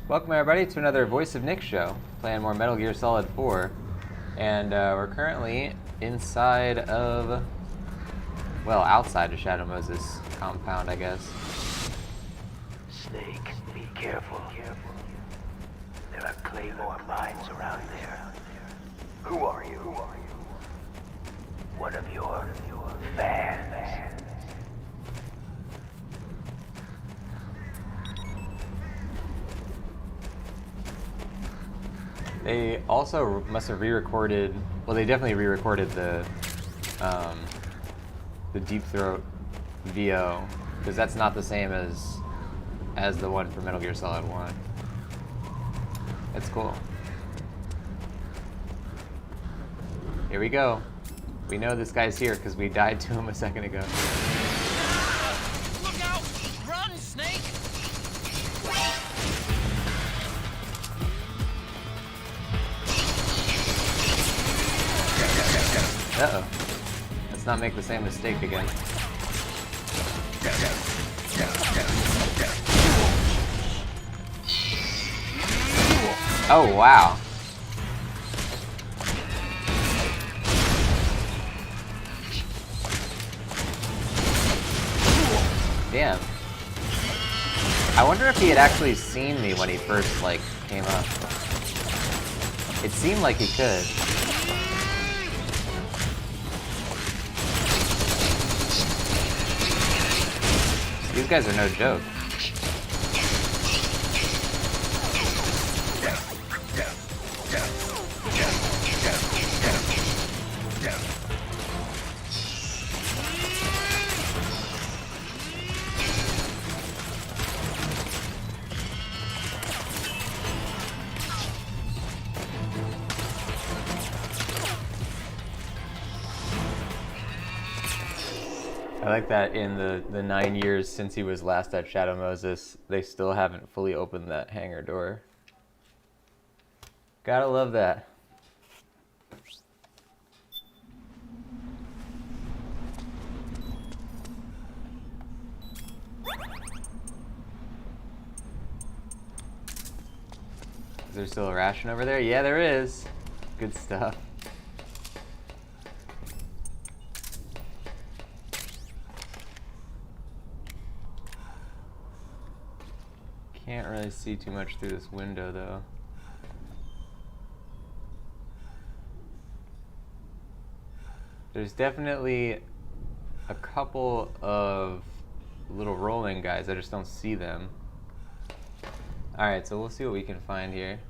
Welcome everybody to another Voice of Nick show, playing more Metal Gear Solid 4. And we're currently inside of, well, outside of Shadow Moses' compound, I guess. Snake, be careful. There are Claymore mines around there. Who are you? One of your fans. They also must have re-recorded, well, they definitely re-recorded the Deep Throat VO, because that's not the same as the one for Metal Gear Solid 1. That's cool. Here we go. We know this guy's here because we died to him a second ago. Look out! Run, Snake! Uh-oh. Let's not make the same mistake again. Oh, wow. Damn. I wonder if he had actually seen me when he first, came up. It seemed like he could. These guys are no joke. I like that in the 9 years since he was last at Shadow Moses, they still haven't fully opened that hangar door. Gotta love that. Is there still a ration over there? Yeah, there is. Good stuff. Can't really see too much through this window, though. There's definitely a couple of little rolling guys. I just don't see them. Alright, so we'll see what we can find here.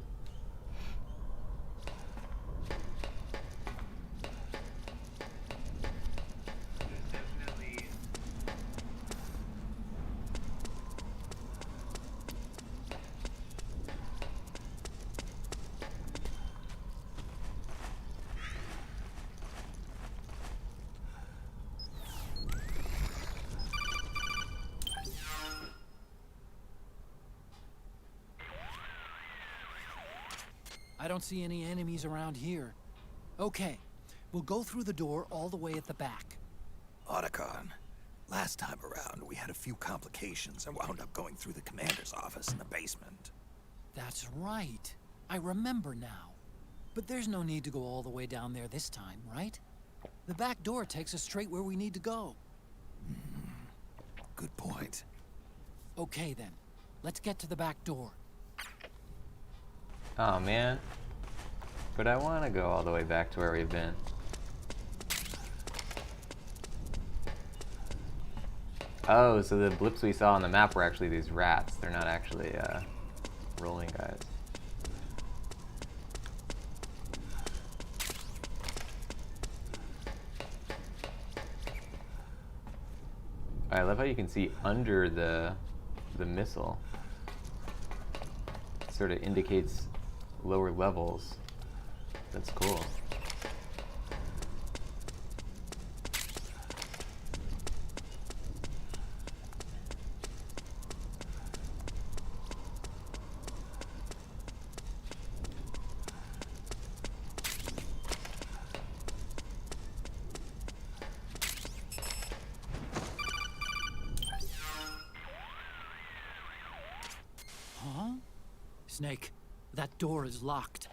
I don't see any enemies around here. Okay, we'll go through the door all the way at the back. Otacon, last time around we had a few complications and wound up going through the commander's office in the basement. That's right. I remember now. But there's no need to go all the way down there this time, right? The back door takes us straight where we need to go. Good point. Okay then, let's get to the back door. Oh man. But I want to go all the way back to where we've been. Oh, so the blips we saw on the map were actually these rats. They're not actually rolling guys. I love how you can see under the missile. It sort of indicates lower levels. That's cool. Snake, that door is locked.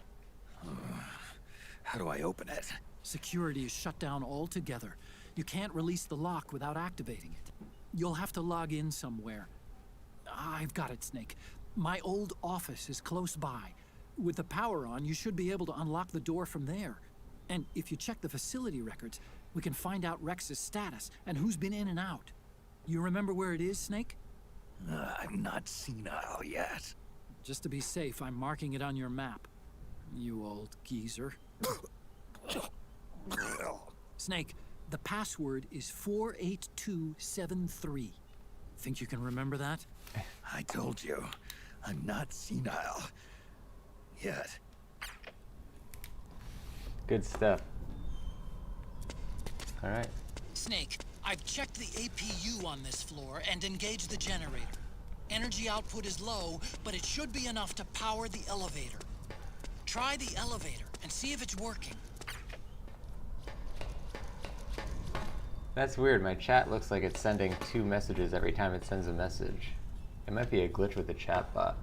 How do I open it? Security is shut down altogether. You can't release the lock without activating it. You'll have to log in somewhere. I've got it, Snake. My old office is close by. With the power on, you should be able to unlock the door from there. And if you check the facility records, we can find out Rex's status and who's been in and out. You remember where it is, Snake? I'm not senile yet. Just to be safe, I'm marking it on your map. You old geezer. Snake, the password is 48273. Think you can remember that? I told you, I'm not senile yet. Good stuff. All right. Snake, I've checked the APU on this floor and engaged the generator. Energy output is low, but it should be enough to power the elevator. Try the elevator and see if it's working. That's weird. My chat looks like it's sending 2 messages every time it sends a message. It might be a glitch with the chat bot.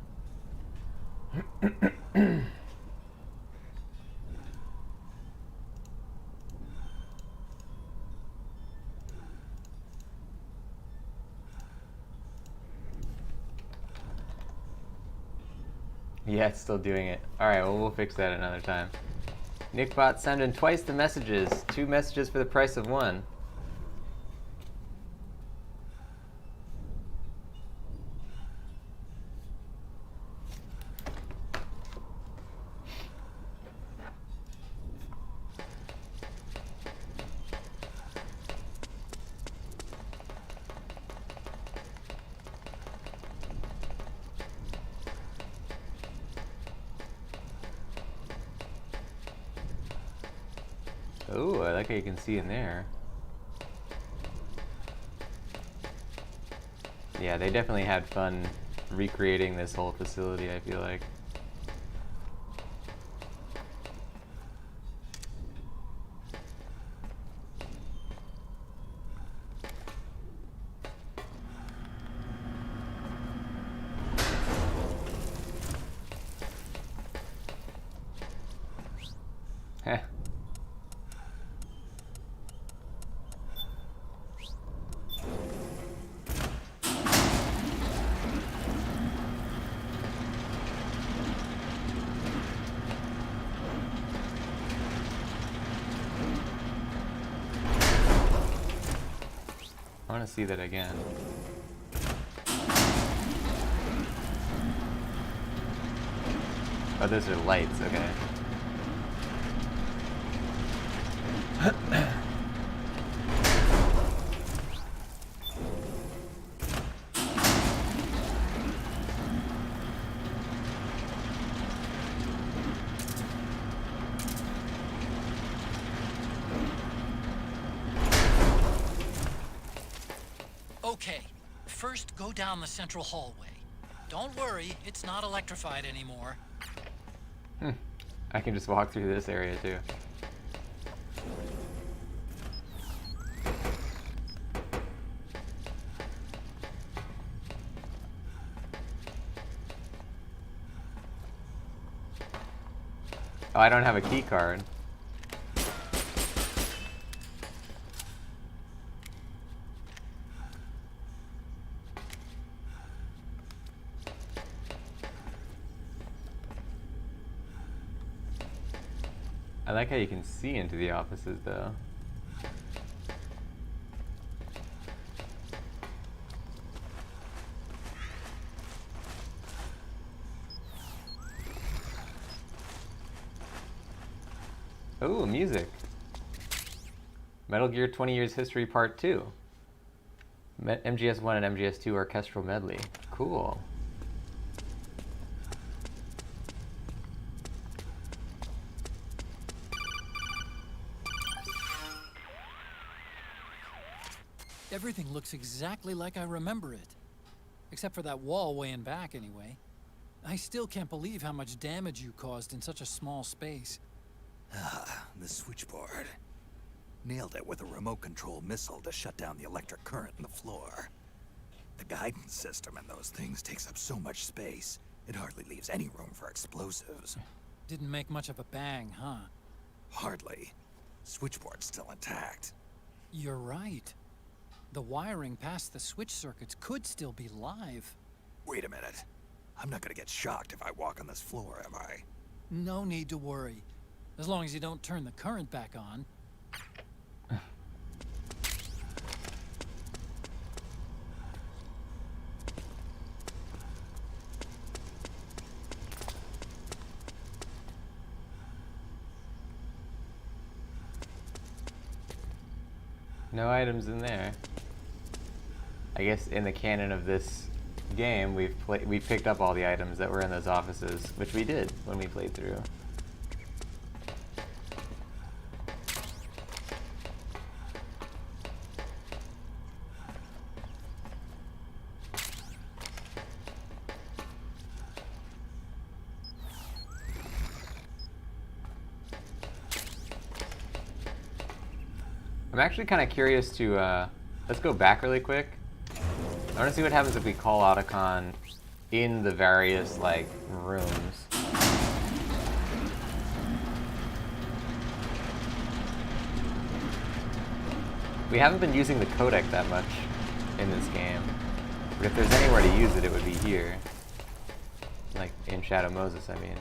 Yeah, it's still doing it. Alright, well, we'll fix that another time. Nickbot sending twice the messages. 2 messages for the price of 1. Oh, I like how you can see in there. Yeah, they definitely had fun recreating this whole facility, I feel like. Heh. I want to see that again. Oh, those are lights, okay. Okay, first go down the central hallway. Don't worry, it's not electrified anymore. I can just walk through this area too. Oh, I don't have a key card. I like how you can see into the offices though. Oh, music. Metal Gear 20 Years History Part 2. MGS1 and MGS2 orchestral medley. Cool. Everything looks exactly like I remember it. Except for that wall way in back, anyway. I still can't believe how much damage you caused in such a small space. Ah, the switchboard. Nailed it with a remote control missile to shut down the electric current in the floor. The guidance system in those things takes up so much space, It hardly leaves any room for explosives. Didn't make much of a bang, huh? Hardly. Switchboard's still intact. You're right. The wiring past the switch circuits could still be live. Wait a minute. I'm not gonna get shocked if I walk on this floor, am I? No need to worry. As long as you don't turn the current back on. No items in there. I guess in the canon of this game, we've picked up all the items that were in those offices, which we did when we played through. I'm actually kind of curious to, let's go back really quick. I want to see what happens if we call Otacon in the various, like, rooms. We haven't been using the codec that much in this game, but if there's anywhere to use it, it would be here. Like, in Shadow Moses, I mean.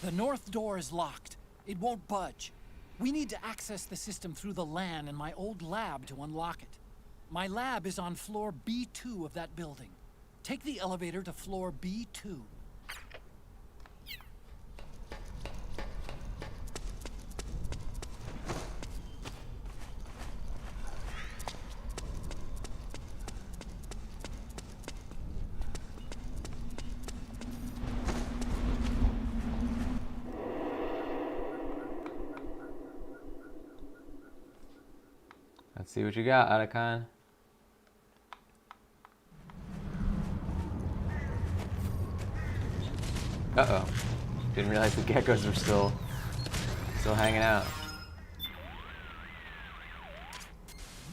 The north door is locked. It won't budge. We need to access the system through the LAN in my old lab to unlock it. My lab is on floor B2 of that building. Take the elevator to floor B2. Let's see what you got, Otacon. Uh-oh. Didn't realize the geckos were still hanging out.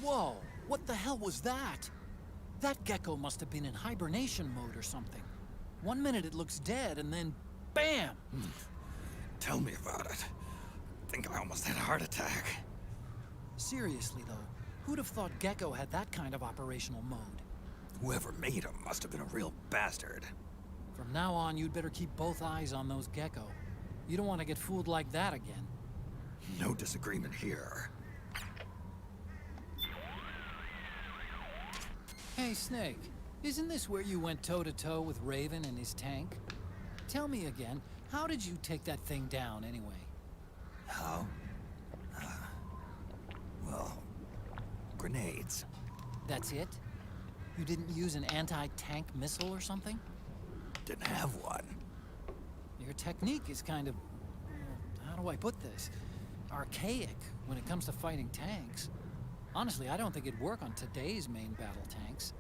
Whoa! What the hell was that? That gecko must have been in hibernation mode or something. 1 minute it looks dead, and then BAM! Tell me about it. I think I almost had a heart attack. Seriously though, who'd have thought Gecko had that kind of operational mode? Whoever made him must have been a real bastard. From now on, you'd better keep both eyes on those Gecko. You don't want to get fooled like that again. No disagreement here. Hey, Snake, isn't this where you went toe-to-toe with Raven and his tank? Tell me again, how did you take that thing down anyway? How? Well, grenades. That's it? You didn't use an anti-tank missile or something? Didn't have one. Your technique is kind of, how do I put this? Archaic when it comes to fighting tanks. Honestly, I don't think it'd work on today's main battle tanks.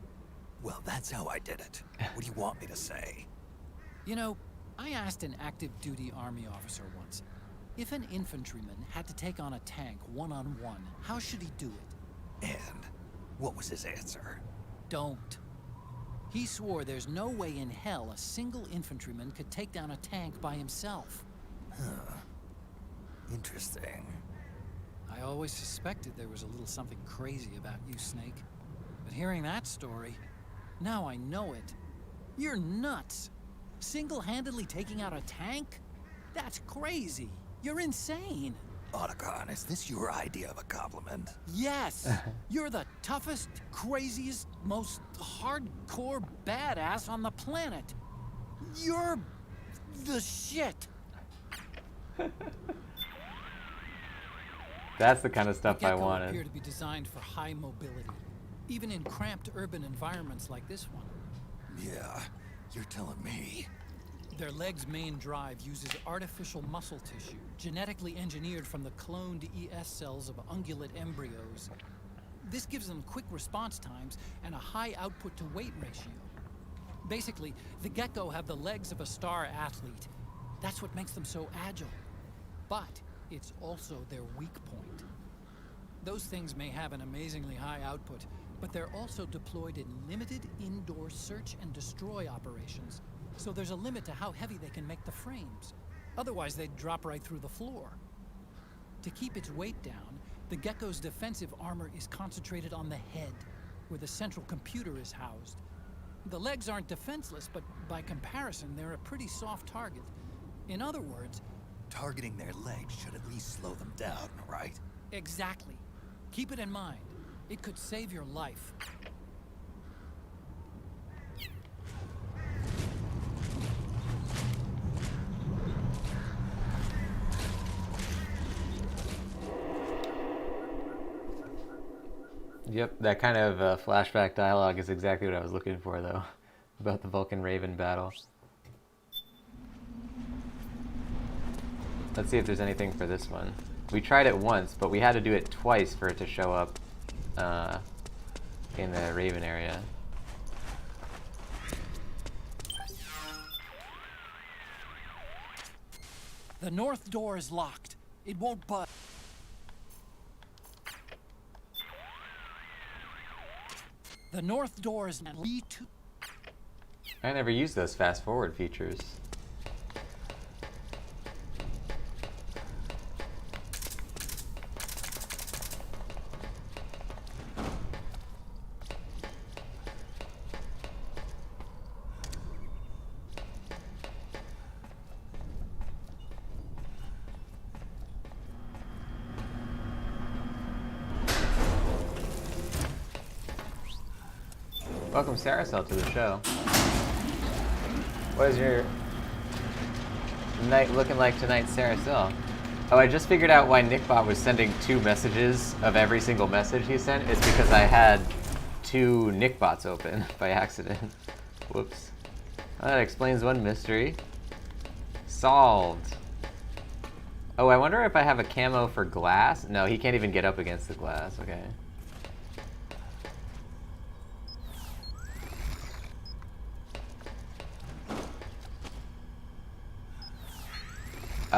Well, that's how I did it. What do you want me to say? You know, I asked an active duty army officer once, if an infantryman had to take on a tank one-on-one, how should he do it? And what was his answer? Don't. He swore there's no way in hell a single infantryman could take down a tank by himself. Huh. Interesting. I always suspected there was a little something crazy about you, Snake. But hearing that story, now I know it. You're nuts. Single-handedly taking out a tank? That's crazy. You're insane. Otacon, is this your idea of a compliment? Yes! You're the toughest, craziest, most hardcore badass on the planet. You're the shit. That's the kind of stuff I Gecko wanted. appear to be designed for high mobility, even in cramped urban environments like this one. Yeah, you're telling me. Their leg's main drive uses artificial muscle tissue, genetically engineered from the cloned ES cells of ungulate embryos. This gives them quick response times and a high output-to-weight ratio. Basically, the Gecko have the legs of a star athlete. That's what makes them so agile. But it's also their weak point. Those things may have an amazingly high output, but they're also deployed in limited indoor search and destroy operations. So there's a limit to how heavy they can make the frames. Otherwise, they'd drop right through the floor. To keep its weight down, the gecko's defensive armor is concentrated on the head, where the central computer is housed. The legs aren't defenseless, but by comparison, they're a pretty soft target. In other words, Targeting their legs should at least slow them down, right? exactly. Keep it in mind. It could save your life. Yep, that kind of flashback dialogue is exactly what I was looking for, though, about the Vulcan-Raven battle. Let's see if there's anything for this one. We tried it once, but we had to do it twice for it to show up in the Raven area. The north door is locked. It won't budge. The north door is lead to. I never used those fast forward features. Welcome, Saracel, to the show. What is your night looking like tonight, Saracel? Oh, I just figured out why Nickbot was sending 2 messages of every single message he sent. It's because I had 2 Nickbots open by accident. Whoops. Well, that explains one mystery. Solved. Oh, I wonder if I have a camo for glass? No, he can't even get up against the glass. Okay.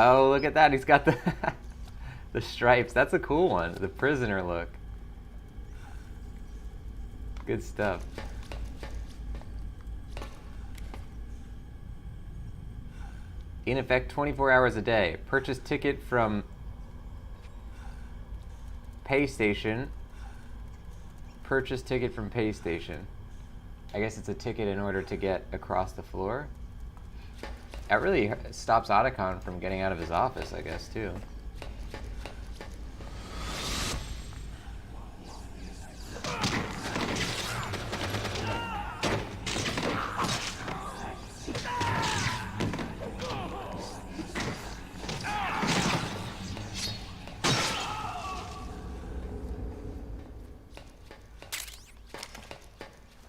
Oh, look at that. He's got the the stripes. That's a cool one. The prisoner look. Good stuff. In effect, 24 hours a day. Purchase ticket from pay station. Purchase ticket from pay station. I guess it's a ticket in order to get across the floor. That really stops Otacon from getting out of his office, I guess, too.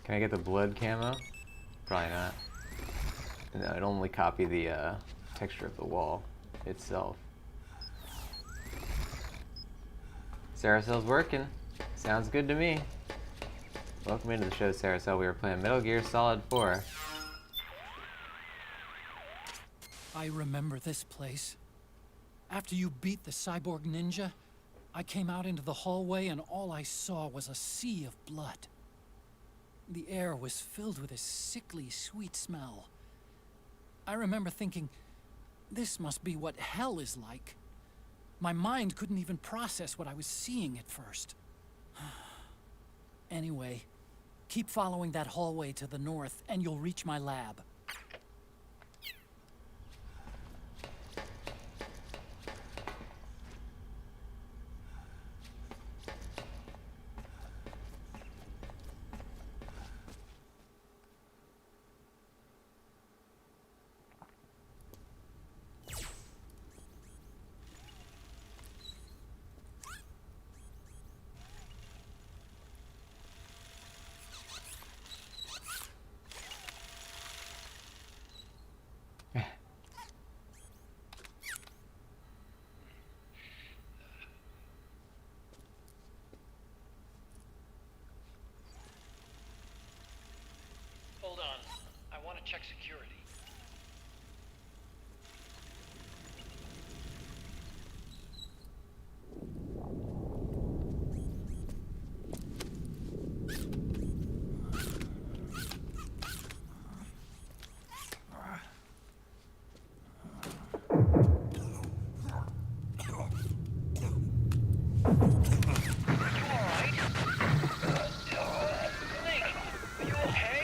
Can I get the blood camo? Probably not. No, it'd only copy the texture of the wall itself. Saracel's working. Sounds good to me. Welcome into the show, Saracel. We were playing Metal Gear Solid 4. I remember this place. After you beat the cyborg ninja, I came out into the hallway and all I saw was a sea of blood. The air was filled with a sickly, sweet smell. I remember thinking, this must be what hell is like. My mind couldn't even process what I was seeing at first. Anyway, keep following that hallway to the north and you'll reach my lab. Hold on. I want to check security. alright? Snake, are you okay?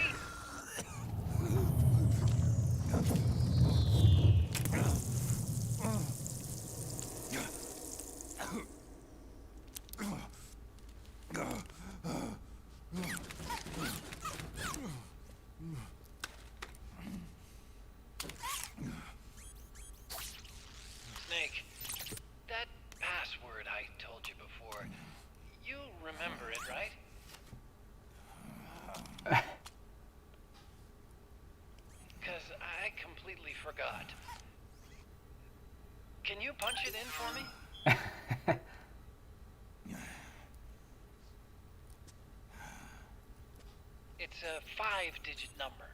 Snake, that password I told you before, you remember it, right? Because I completely forgot. Can you punch it in for me? It's a 5-digit number.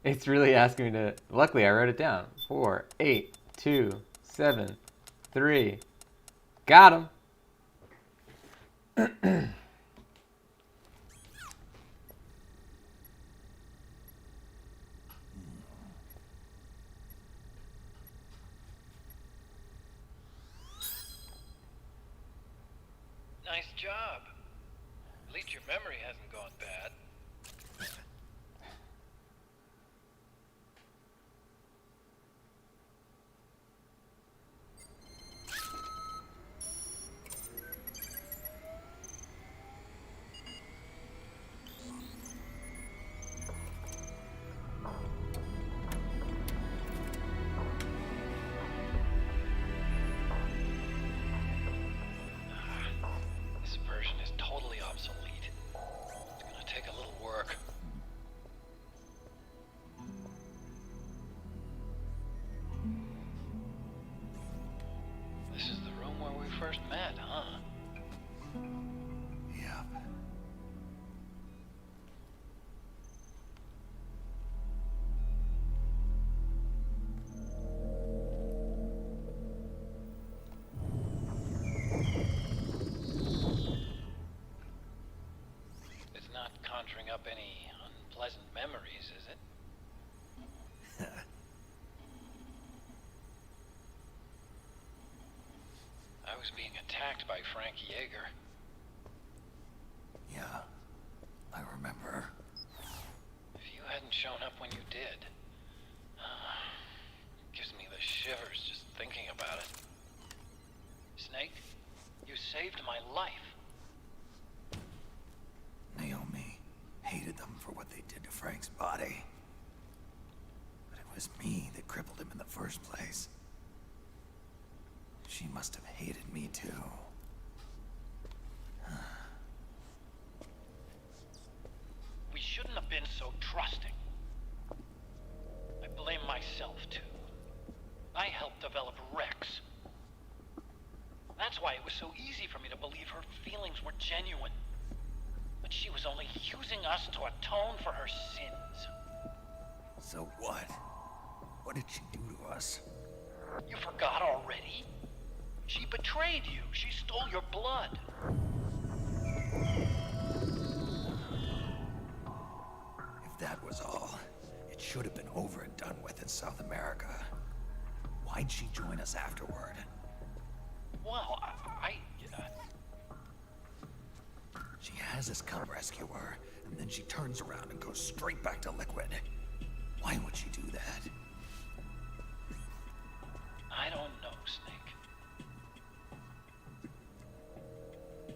It's really asking me to. Luckily, I wrote it down. 4, 8, 2, 7, 3. Got him. Nice job. At least your memory hasn't gone bad. This version is totally obsolete. It's gonna take a little work. This is the room where we first met, huh? Yep. It's not conjuring up any unpleasant memories, is it? I was being attacked by Frank Yeager. Yeah, I remember. If you hadn't shown up when you did, gives me the shivers just thinking about it. Snake, you saved my life. Naomi hated them for what they did to Frank's body. But it was me that crippled him in the first place. She must have hated me too. We shouldn't have been so trusting. I blame myself too. I helped develop Rex. That's why it was so easy for me to believe her feelings were genuine. But she was only using us to atone for her sins. So what? What did she do to us? You forgot already? She betrayed you. She stole your blood. If that was all, it should have been over and done with in South America. Why'd she join us afterward? Well, She has us come rescue her, and then she turns around and goes straight back to Liquid. Why would she do that? I don't know, Snake.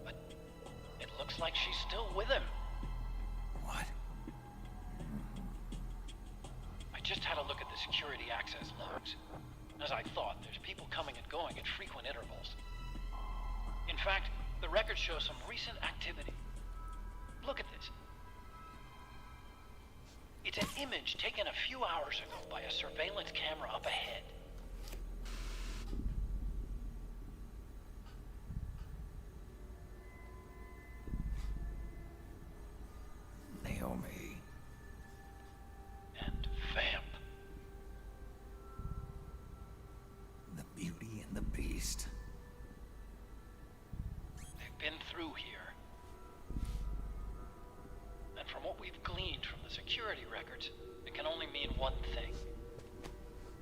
But it looks like she's still with him. What? I just had a look at the security access logs. As I thought, there's people coming and going at frequent intervals. In fact, the record shows some recent activity. Look at this. It's an image taken a few hours ago by a surveillance camera up ahead. Naomi. And Vamp. The Beauty and the Beast. They've been through here. And from what we've gleaned from the security records, it can only mean one thing.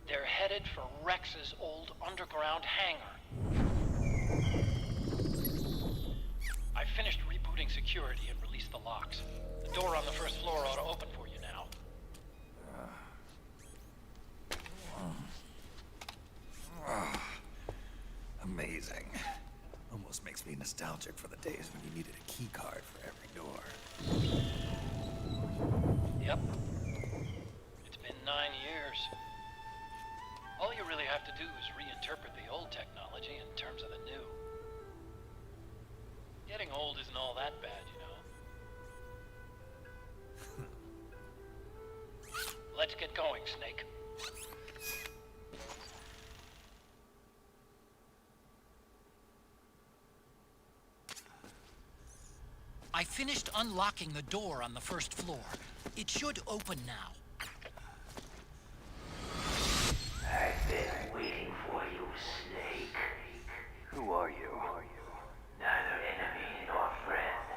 They're headed for Rex's old underground hangar. security and release the locks. The door on the first floor ought to open for you now. Amazing. Almost makes me nostalgic for the days when you needed a key card for every door. Yep. It's been 9 years. All you really have to do is reinterpret the old technology in terms of the new. Getting old isn't all that bad, you know. Let's get going, Snake. I finished unlocking the door on the first floor. It should open now. I've been waiting for you, Snake. Who are you? Neither enemy nor friend.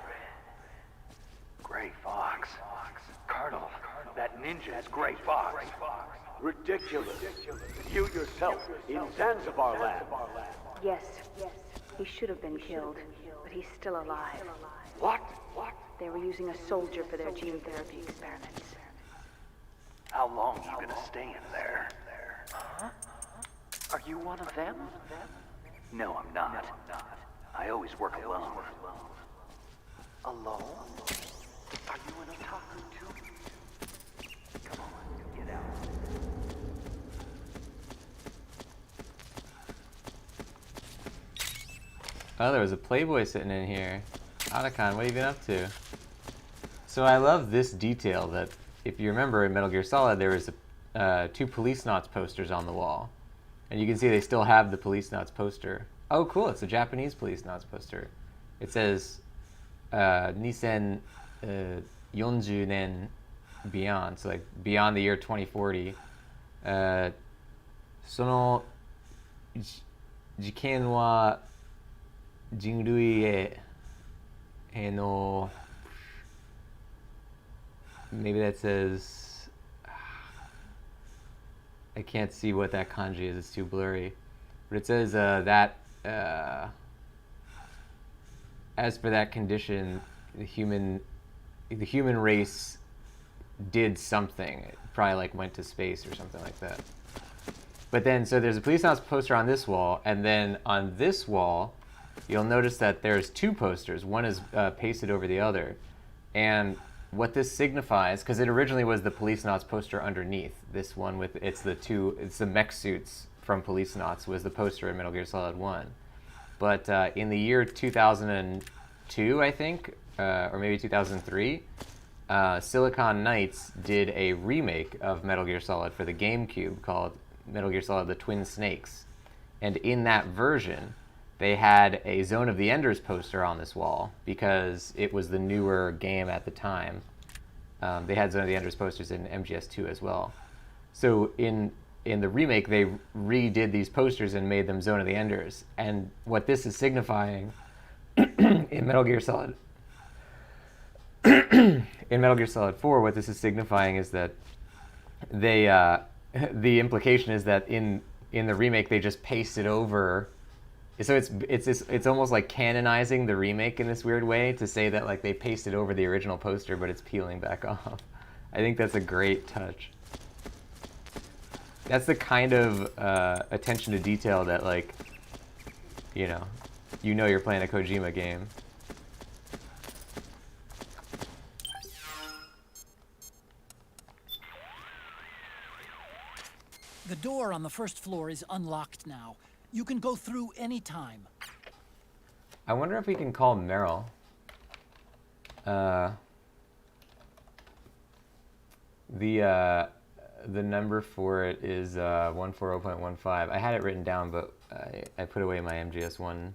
Gray Fox. Colonel, that ninja is Gray Fox. Ridiculous. You yourself in Zanzibar land. Yes, he should have been killed, but he's still alive. What? They were using a soldier for their gene therapy experiments. How long are you gonna stay in there? Huh? Are you one of them? No, I'm not. I always work alone. Alone? Are you an otaku too? Come on, get out. Oh, there was a Playboy sitting in here. Otacon, what have you been up to? So I love this detail that, if you remember in Metal Gear Solid, there was two Police Knots posters on the wall. And you can see they still have the Police Knots poster. Oh, cool, it's a Japanese Police Knots poster. It says, Nisen 40年 beyond, so like beyond the year 2040. その事件は人類への maybe that says, I can't see what that kanji is, it's too blurry, but it says that as for that condition, the human race did something. It probably like went to space or something like that. But then, so there's a Police Knots poster on this wall, and then on this wall, you'll notice that there's two posters. One is pasted over the other. And what this signifies, because it originally was the Police Knots poster underneath, this one with, it's the mech suits from Police Knots was the poster in Metal Gear Solid 1. But in the year 2002, I think, or maybe 2003, Silicon Knights did a remake of Metal Gear Solid for the GameCube called Metal Gear Solid: The Twin Snakes. And in that version, they had a Zone of the Enders poster on this wall because it was the newer game at the time. They had Zone of the Enders posters in MGS2 as well. So in the remake, they redid these posters and made them Zone of the Enders. And what this is signifying in Metal Gear Solid in Metal Gear Solid 4, what this is signifying is that they the implication is that in the remake they just pasted over. So it's almost like canonizing the remake in this weird way to say that like they pasted over the original poster, but it's peeling back off. I think that's a great touch. That's the kind of attention to detail that, like, you know you're playing a Kojima game. The door on the first floor is unlocked now. You can go through any time. I wonder if we can call Meryl. The number for it is 140.15. I had it written down, but I put away my MGS1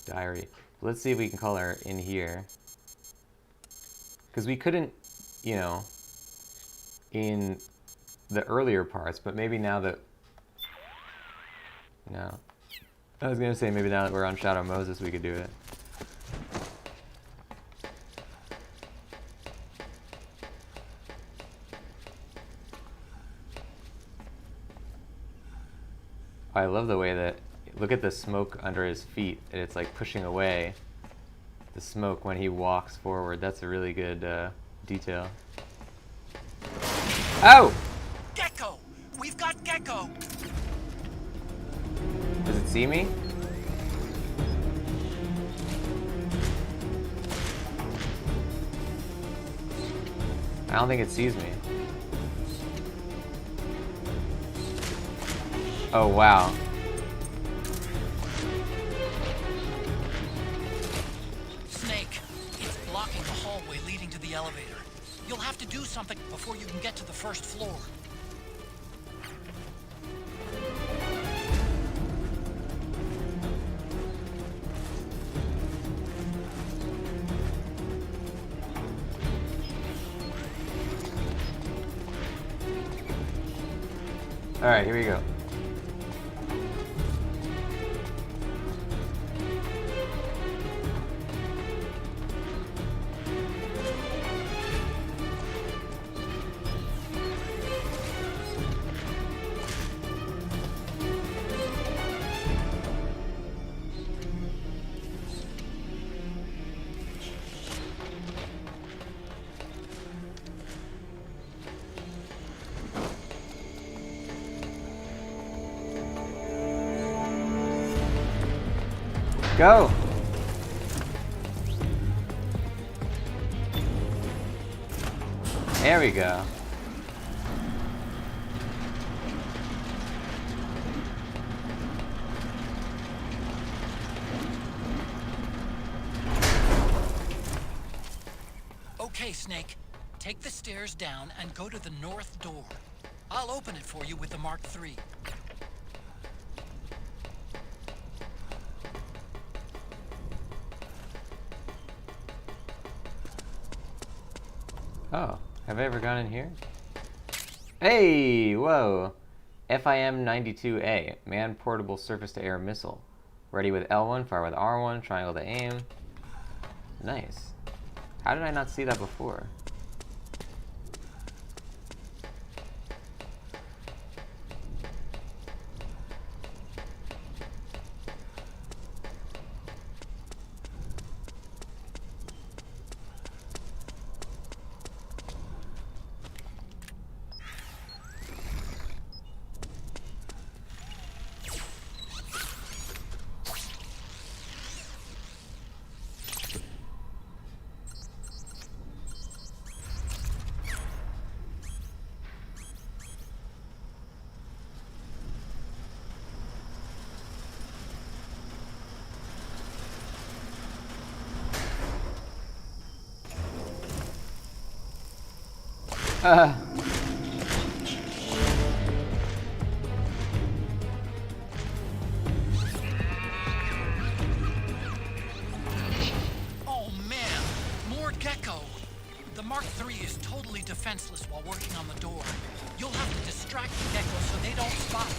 diary. Let's see if we can call her in here. Because we couldn't, in the earlier parts, but maybe now that... No. I was going to say maybe now that we're on Shadow Moses we could do it. I love the way that, look at the smoke under his feet, and it's like pushing away. the smoke when he walks forward. That's a really good detail. Oh! Gecko! We've got Gecko! Does it see me? I don't think it sees me. Oh, wow. Snake, it's blocking the hallway leading to the elevator. You'll have to do something before you can get to the first floor. Alright, here we go. Go! There we go. Okay, Snake. Take the stairs down and go to the north door. I'll open it for you with the Mark III. Oh, have I ever gone in here? Hey, whoa. FIM-92A, man-portable surface-to-air missile. Ready with L1, fire with R1, triangle to aim. Nice. How did I not see that before? Oh man, more Gecko. The Mark III is totally defenseless while working on the door. You'll have to distract the Gecko so they don't spot it.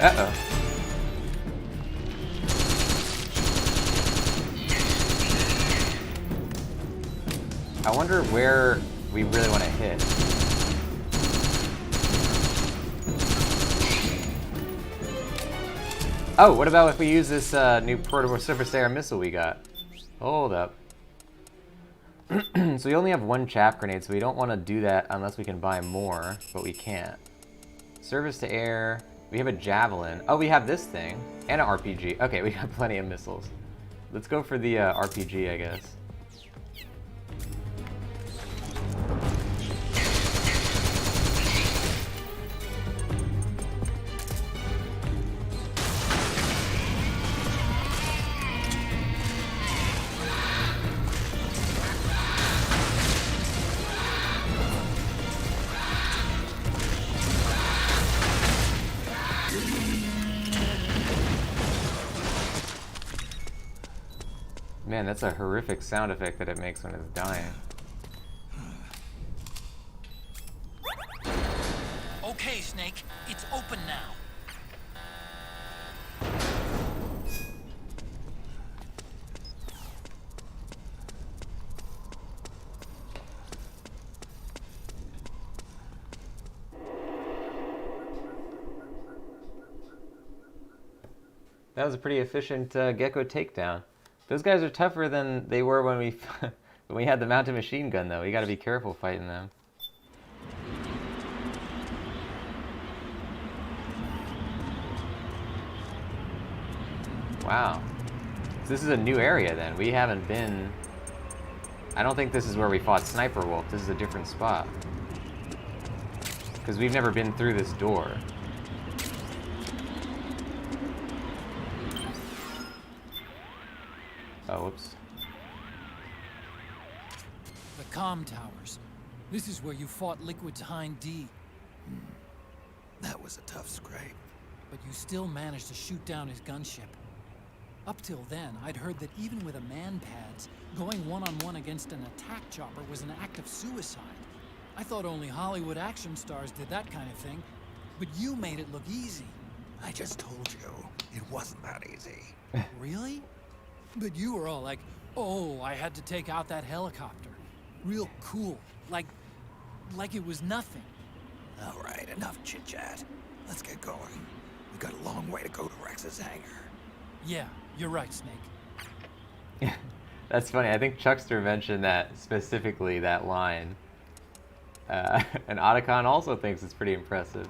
Uh-oh. I wonder where we really want to hit. Oh, what about if we use this new portable surface-to-air missile we got? Hold up. So we only have one chaff grenade, so we don't want to do that unless we can buy more, but we can't. Surface-to-air... We have a javelin. Oh, we have this thing. And an RPG. Okay, we got plenty of missiles. Let's go for the RPG, I guess. Man, that's a horrific sound effect that it makes when it's dying. Okay, Snake, it's open now. That was a pretty efficient gecko takedown. Those guys are tougher than they were when we when we had the mounted machine gun, though. You got to be careful fighting them. Wow. So this is a new area then. We haven't been... I don't think this is where we fought Sniper Wolf. This is a different spot. Because we've never been through this door. Oh, whoops. The comm towers. This is where you fought Liquid's Hind D. That was a tough scrape. But you still managed to shoot down his gunship. Up till then, I'd heard that even with a man-pads, going one-on-one against an attack chopper was an act of suicide. I thought only Hollywood action stars did that kind of thing, but you made it look easy. I just told you, it wasn't that easy. Really? But you were all like, oh, I had to take out that helicopter. Real cool. Like it was nothing. All right, enough chit-chat. Let's get going. We got a long way to go to Rex's hangar. Yeah, you're right, Snake. That's funny. I think Chuckster mentioned that specifically, that line. And Otacon also thinks it's pretty impressive.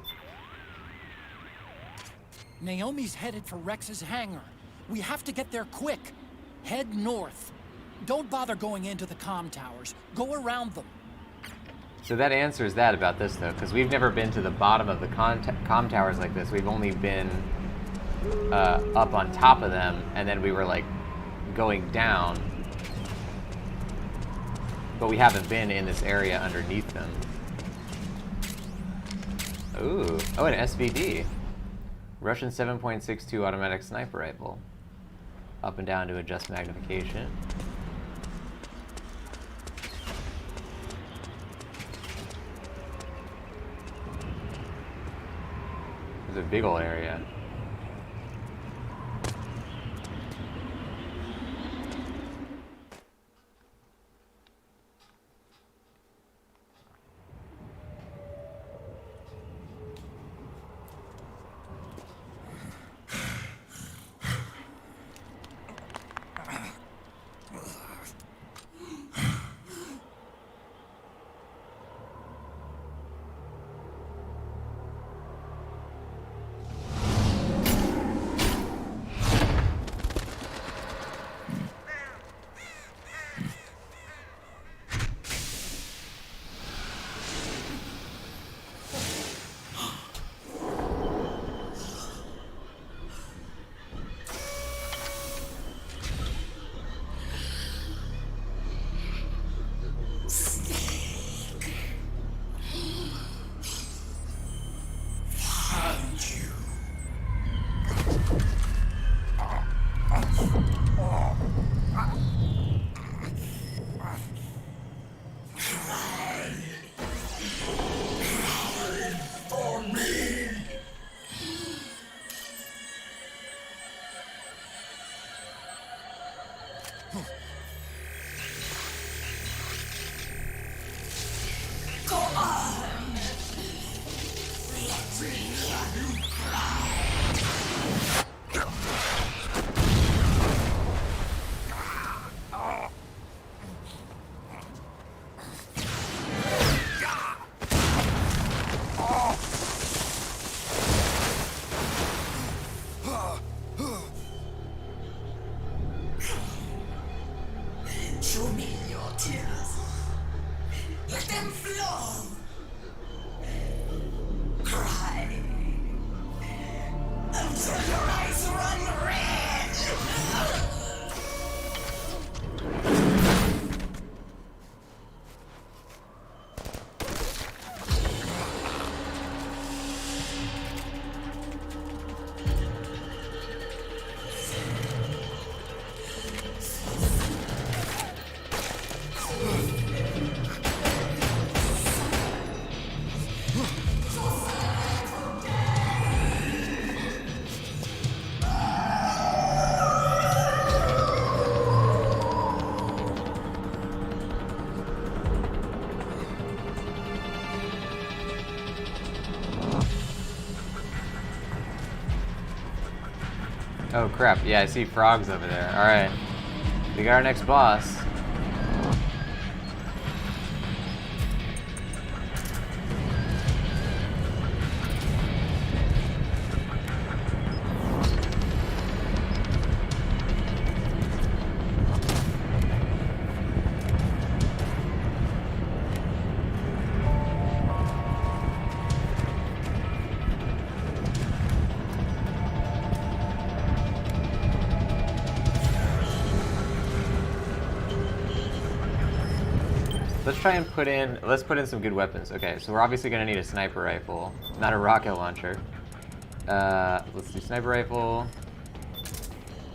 Naomi's headed for Rex's hangar. We have to get there quick. Head north. Don't bother going into the comm towers. Go around them. So that answers that about this, though, because we've never been to the bottom of the comm towers like this. We've only been up on top of them, and then we were, like, going down. But we haven't been in this area underneath them. Ooh. Oh, an SVD. Russian 7.62 automatic sniper rifle. Up and down to adjust magnification. There's a big ol' area. Oh crap, yeah, I see frogs over there. Alright. We got our next boss. Let's put in some good weapons. Okay, so we're obviously gonna need a sniper rifle, not a rocket launcher. Let's do sniper rifle.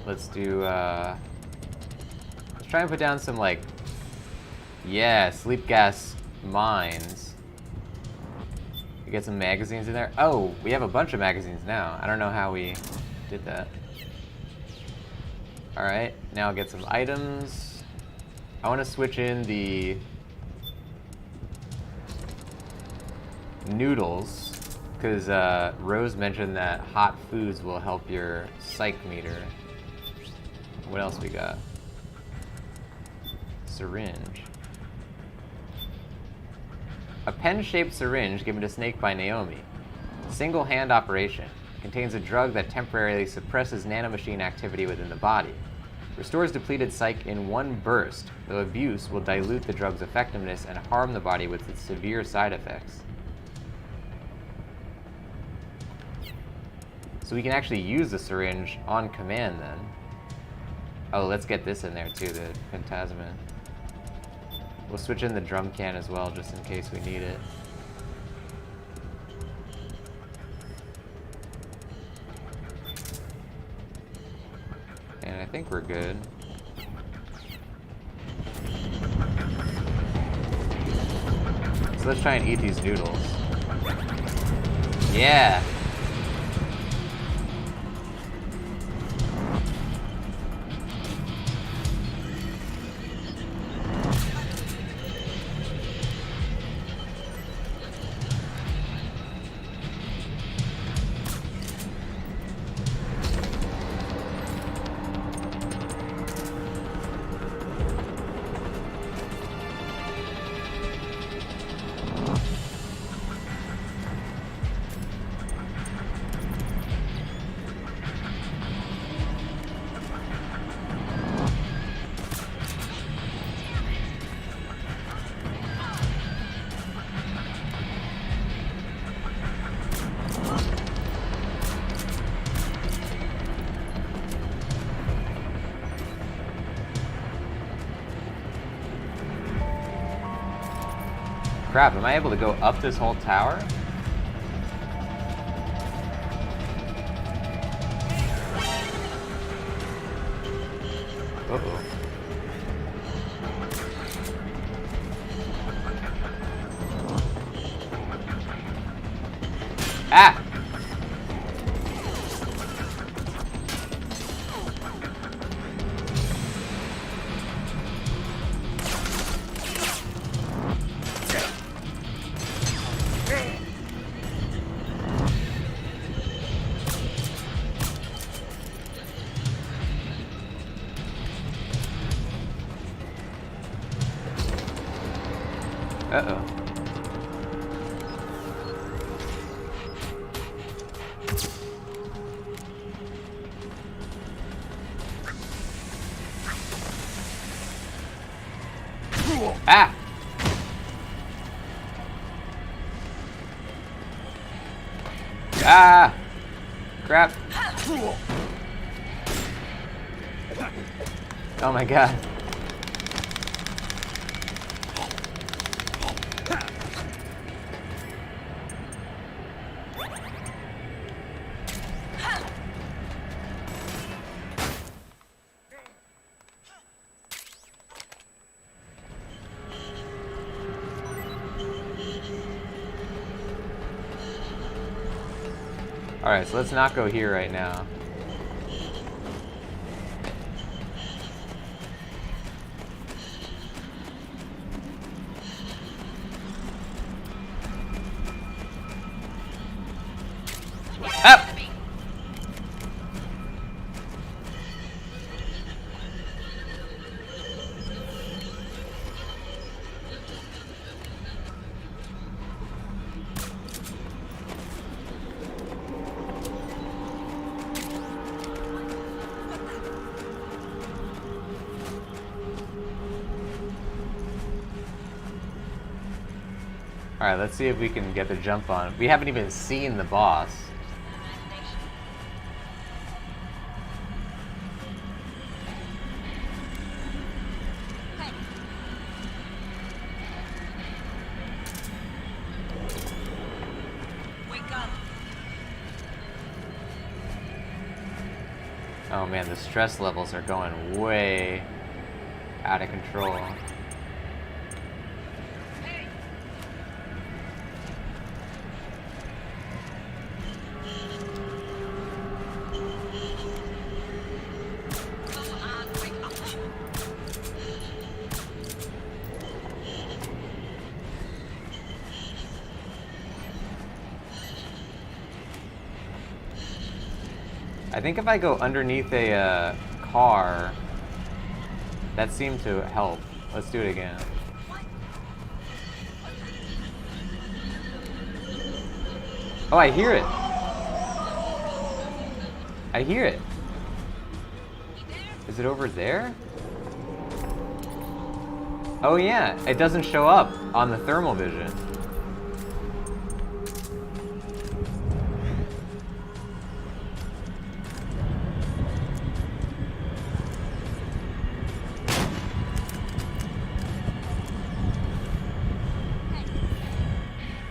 Let's do, let's try and put down some, like, yeah, sleep gas mines. We get some magazines in there. Oh, we have a bunch of magazines now. I don't know how we did that. Alright, now I'll get some items. I want to switch in the noodles, because Rose mentioned that hot foods will help your psych meter. What else we got? Syringe. A pen-shaped syringe given to Snake by Naomi. Single hand operation. Contains a drug that temporarily suppresses nanomachine activity within the body. Restores depleted psych in one burst, though abuse will dilute the drug's effectiveness and harm the body with its severe side effects. So we can actually use the syringe on command then. Oh, let's get this in there too, the Phantasmin. We'll switch in the drum can as well, just in case we need it. And I think we're good. So let's try and eat these noodles. Yeah! Crap, am I able to go up this whole tower? Uh-oh. Ah! Uh-oh. Ah! Ah! Crap. Oh my god. Alright, so let's not go here right now. Up! Alright, let's see if we can get the jump on. We haven't even seen the boss. Oh man, the stress levels are going way out of control. I think if I go underneath a car, that seemed to help. Let's do it again. Oh, I hear it. I hear it. Is it over there? Oh yeah, it doesn't show up on the thermal vision.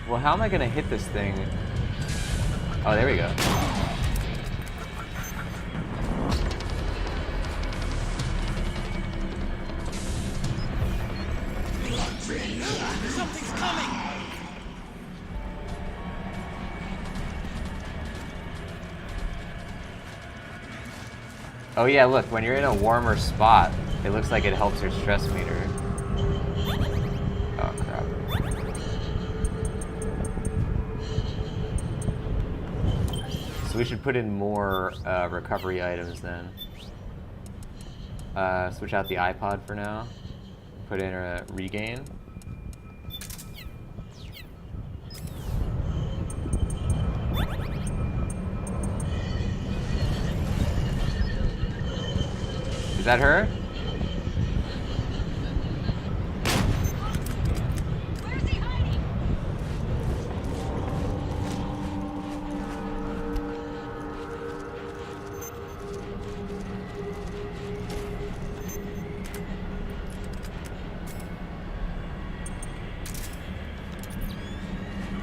Well, how am I gonna hit this thing? Oh, there we go. Something's coming! Oh yeah, look, when you're in a warmer spot, it looks like it helps your stress meter. Oh crap. So we should put in more recovery items then. Switch out the iPod for now. Put in a regain. Is that her? Where's he hiding?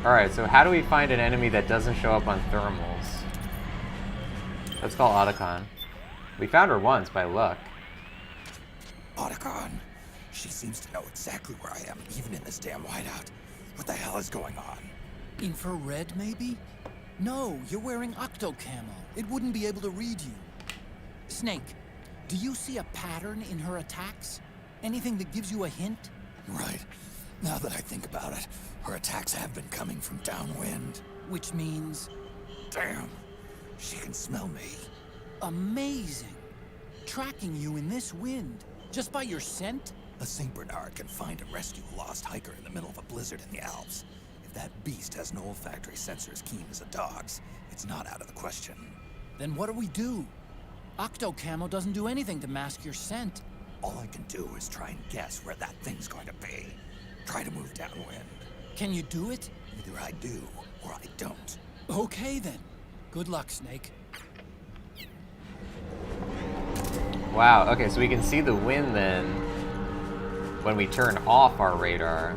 Alright, so how do we find an enemy that doesn't show up on thermals? Let's call Otacon. We found her once by luck. Otacon. She seems to know exactly where I am, even in this damn whiteout. What the hell is going on? Infrared, maybe? No, you're wearing octo camo. It wouldn't be able to read you. Snake, do you see a pattern in her attacks? Anything that gives you a hint? Right. Now that I think about it, her attacks have been coming from downwind. Which means... Damn. She can smell me. amazing. Tracking you in this wind, just by your scent? A St. Bernard can find and rescue a lost hiker in the middle of a blizzard in the Alps. If that beast has no olfactory sensor as keen as a dog's, it's not out of the question. Then what do we do? Octo camo doesn't do anything to mask your scent. All I can do is try and guess where that thing's going to be. Try to move downwind. Can you do it? Either I do, or I don't. Okay then. Good luck, Snake. Wow, okay, so we can see the wind then when we turn off our radar.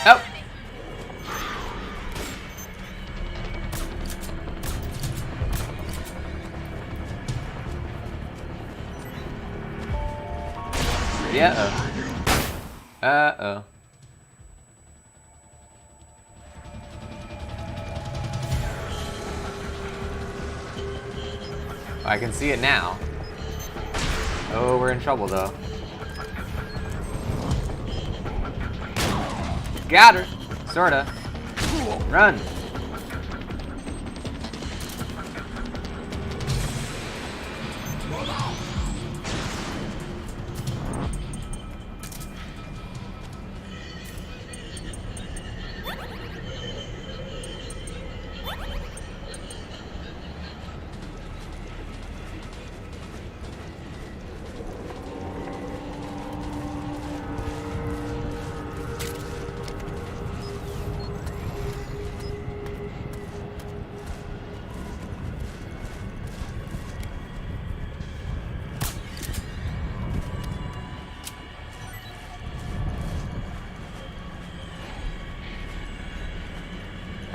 Oh! Yeah. Uh-oh. I can see it now. Oh, we're in trouble though. Got her. Sorta. Run.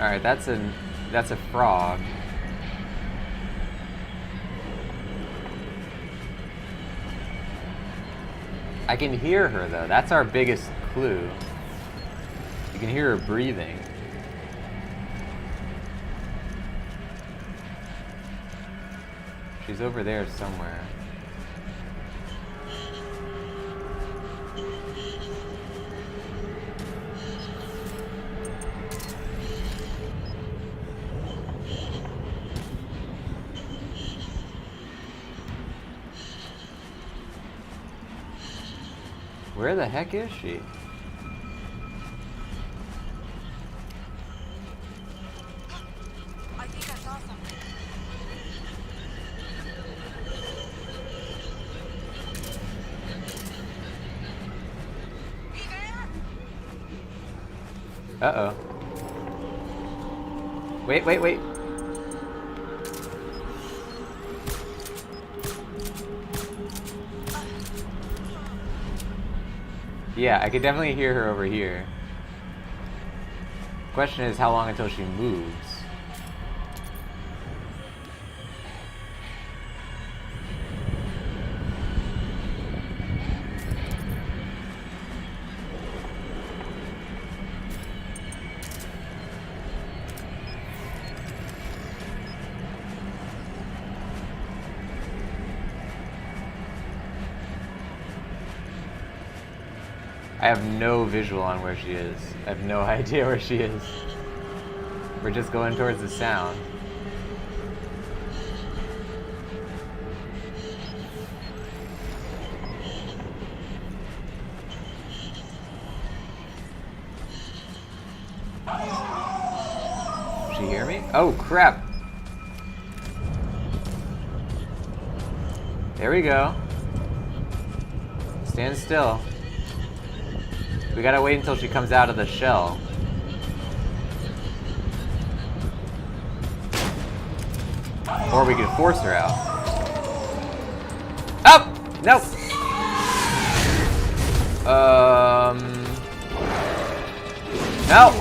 Alright, that's a frog. I can hear her though. That's our biggest clue. You can hear her breathing. She's over there somewhere. Where the heck is she? I think I saw something. Be there? Uh-oh. Wait, wait, wait. Yeah, I could definitely hear her over here. Question is how long until she moves. I have no visual on where she is. I have no idea where she is. We're just going towards the sound. Did she hear me? Oh crap! There we go. Stand still. We gotta wait until she comes out of the shell. Or we can force her out. Oh! Nope! No!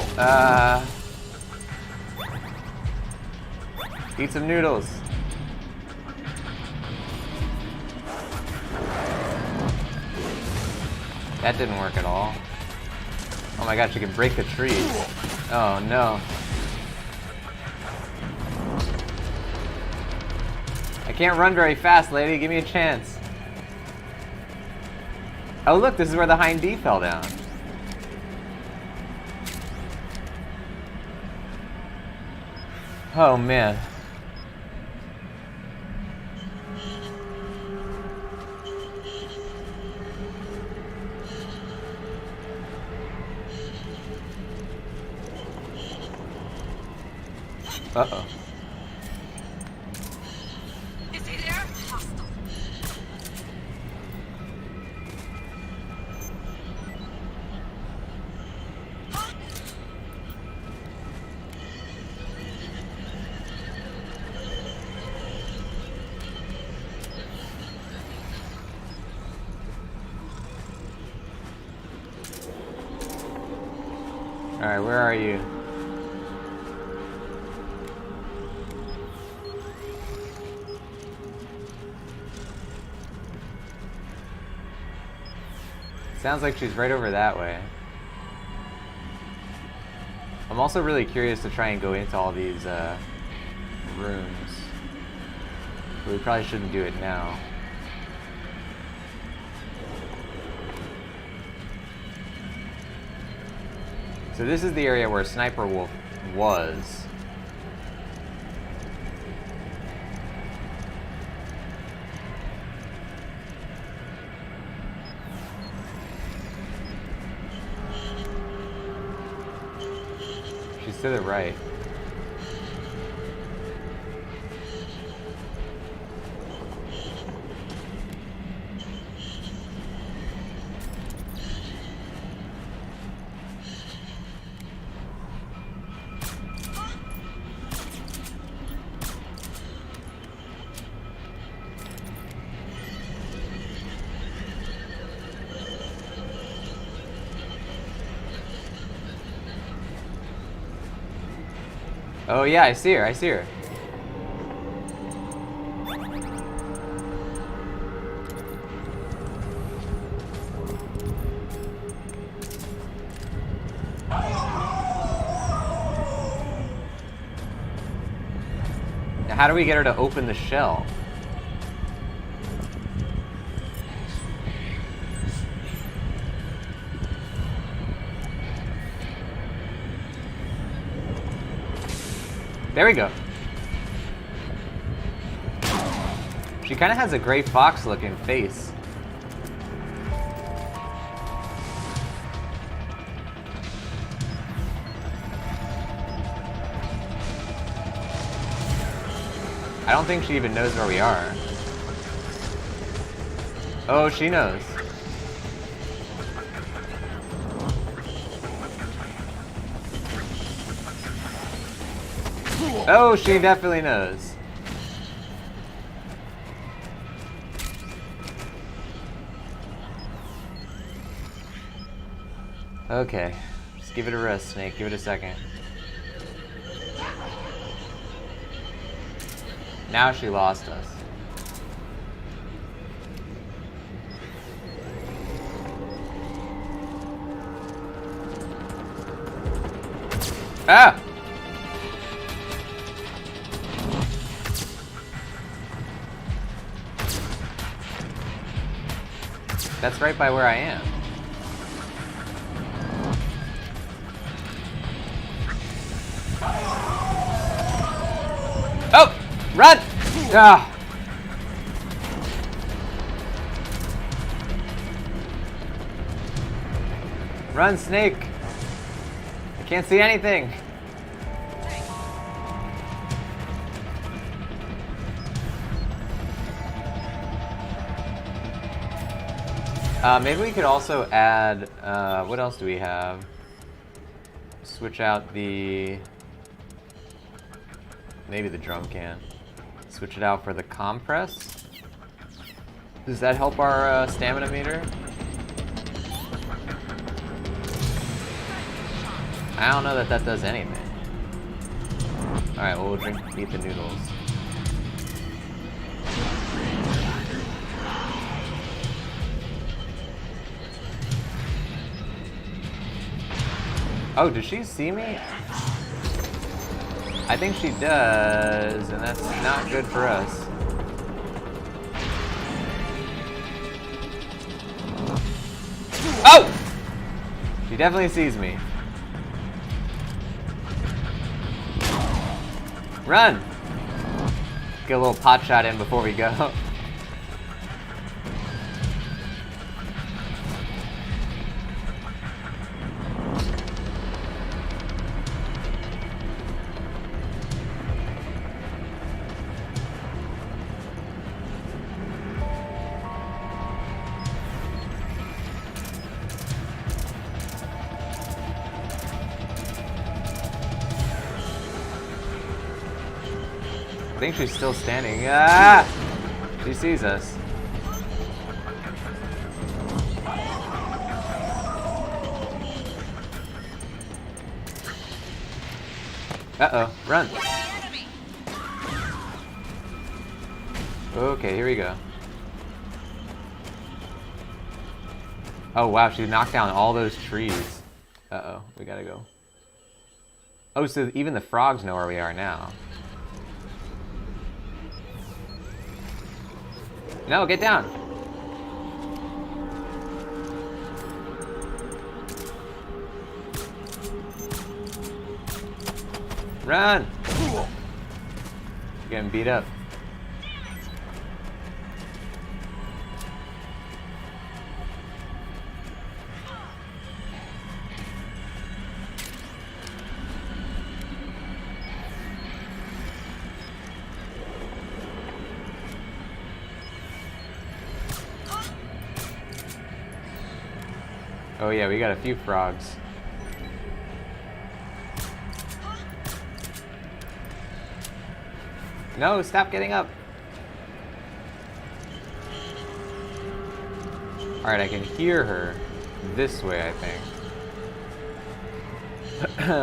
Eat some noodles. That didn't work at all. Oh my gosh, you can break the trees. Oh no. I can't run very fast, lady. Give me a chance. Oh look, this is where the hind D fell down. Oh man. Uh-oh. Is he there? Hostile. Alright, where are you? Sounds like she's right over that way. I'm also really curious to try and go into all these rooms. But we probably shouldn't do it now. So this is the area where Sniper Wolf was. She's to the right. Oh yeah, I see her, I see her. Now how do we get her to open the shell? There we go. She kind of has a gray fox looking face. I don't think she even knows where we are. Oh, she knows. Oh, she definitely knows. Okay, just give it a rest, Snake. Give it a second. Now she lost us. Ah! That's right by where I am. Oh! Run! Ah! Run, Snake! I can't see anything! Maybe we could also add, what else do we have? Switch out the, maybe the drum can. Switch it out for the compress. Does that help our stamina meter? I don't know that that does anything. Alright, well, we'll eat the noodles. Oh, does she see me? I think she does, and that's not good for us. Oh! She definitely sees me. Run! Get a little pot shot in before we go. I think she's still standing. Ah! She sees us. Uh-oh, run. Okay, here we go. Oh wow, she knocked down all those trees. Uh-oh, we gotta go. Oh, so even the frogs know where we are now. No, get down. Run. You're getting beat up. Oh yeah, we got a few frogs. No, stop getting up. Alright, I can hear her this way, I think.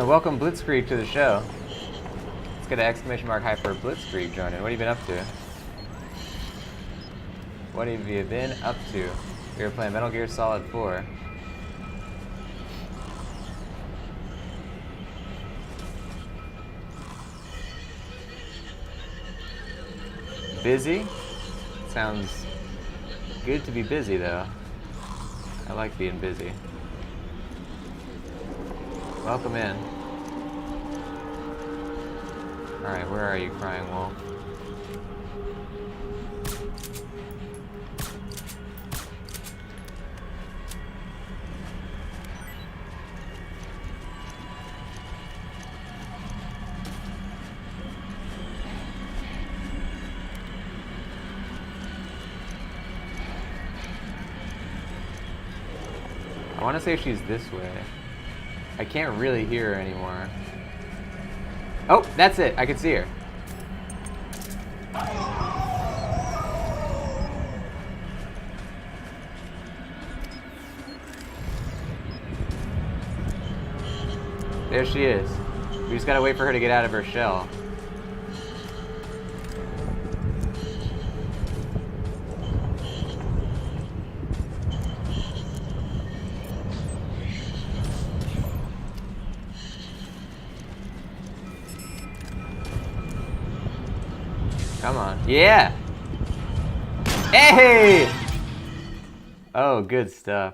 Welcome Blitzkrieg to the show. Let's get an exclamation mark hyper blitzkrieg joining. What have you been up to? What have you been up to? We were playing Metal Gear Solid 4. Busy? Sounds good to be busy though. I like being busy. Welcome in. Alright, where are you, crying wolf? I want to say she's this way. I can't really hear her anymore. Oh, that's it. I can see her. There she is. We just gotta wait for her to get out of her shell. Come on. Yeah! Hey! Oh, good stuff.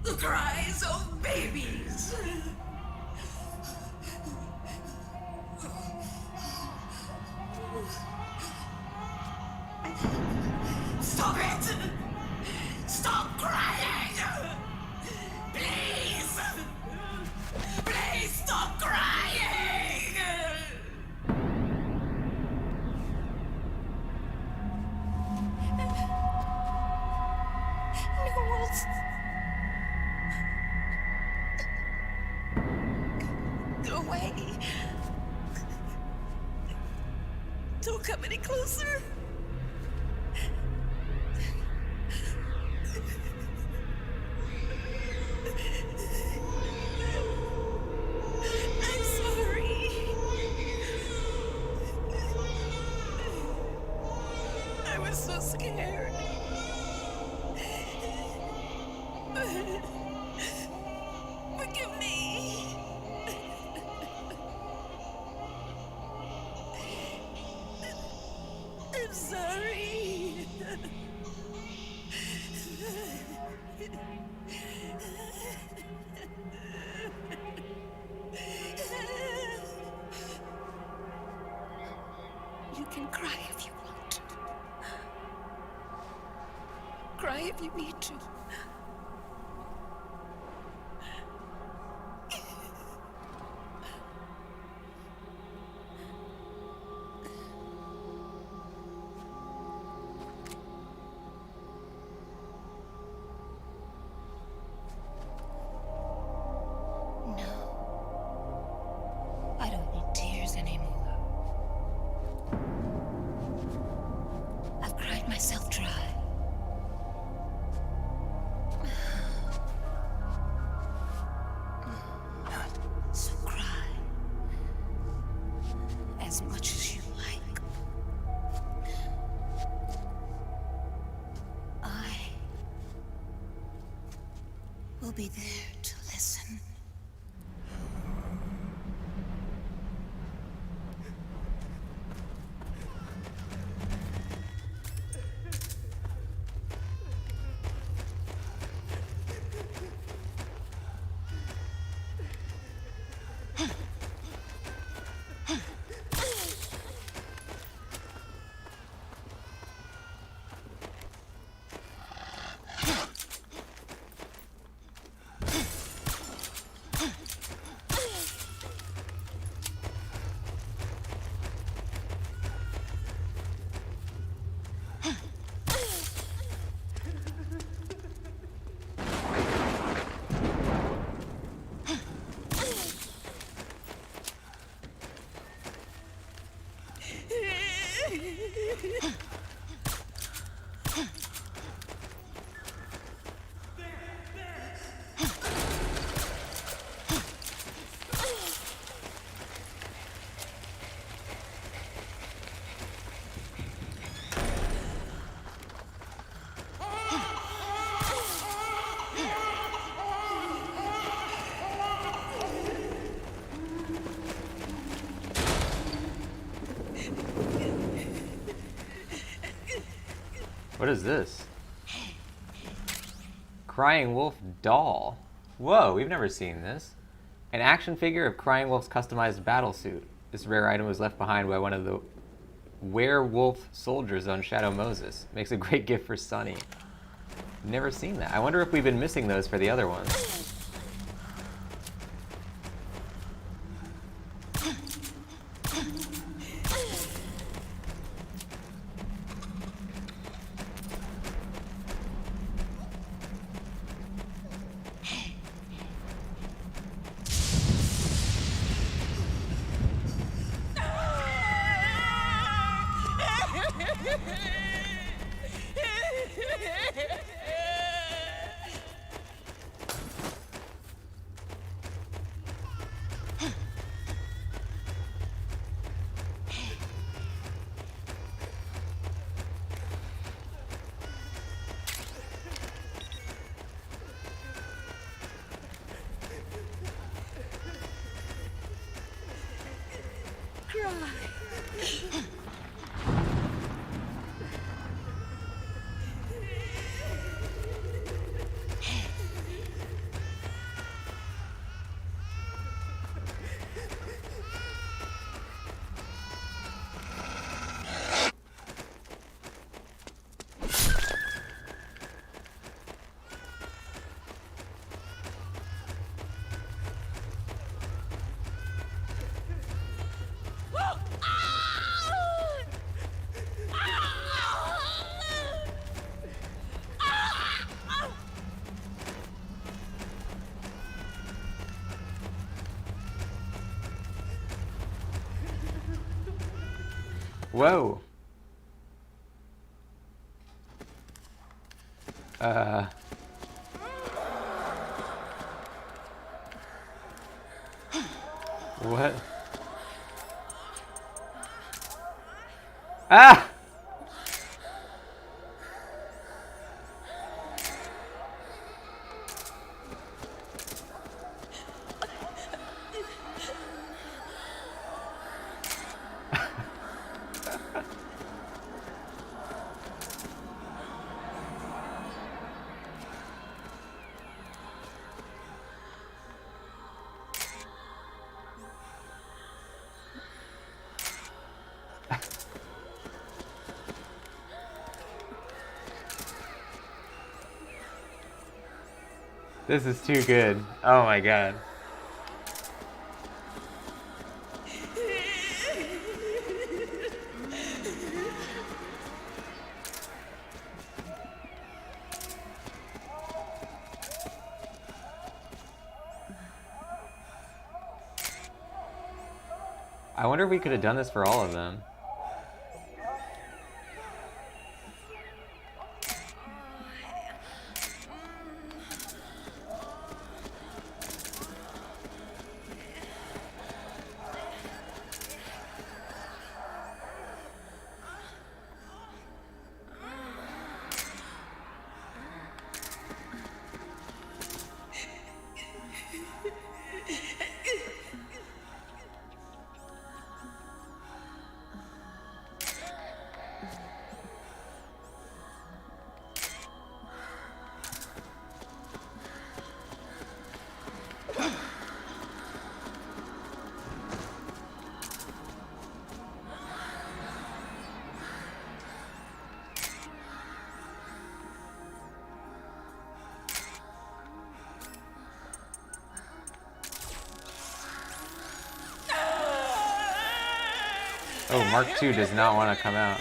The cries of babies. Stop it! Stop crying! Please! Please stop crying! Newell's. Go away. Don't come any closer. I'm sorry. I was so scared. Forgive me. I'm sorry. You can cry if you want. Cry if you need to. I don't need tears anymore. I've cried myself dry. will be there to listen. What is this? Crying Wolf doll. Whoa, we've never seen this. An action figure of Crying Wolf's customized battle suit. This rare item was left behind by one of the werewolf soldiers on Shadow Moses. Makes a great gift for Sunny. Never seen that. I wonder if we've been missing those for the other ones. Whoa. What? Ah! This is too good. Oh my god. I wonder if we could have done this for all of them. Oh, Mark II does not want to come out.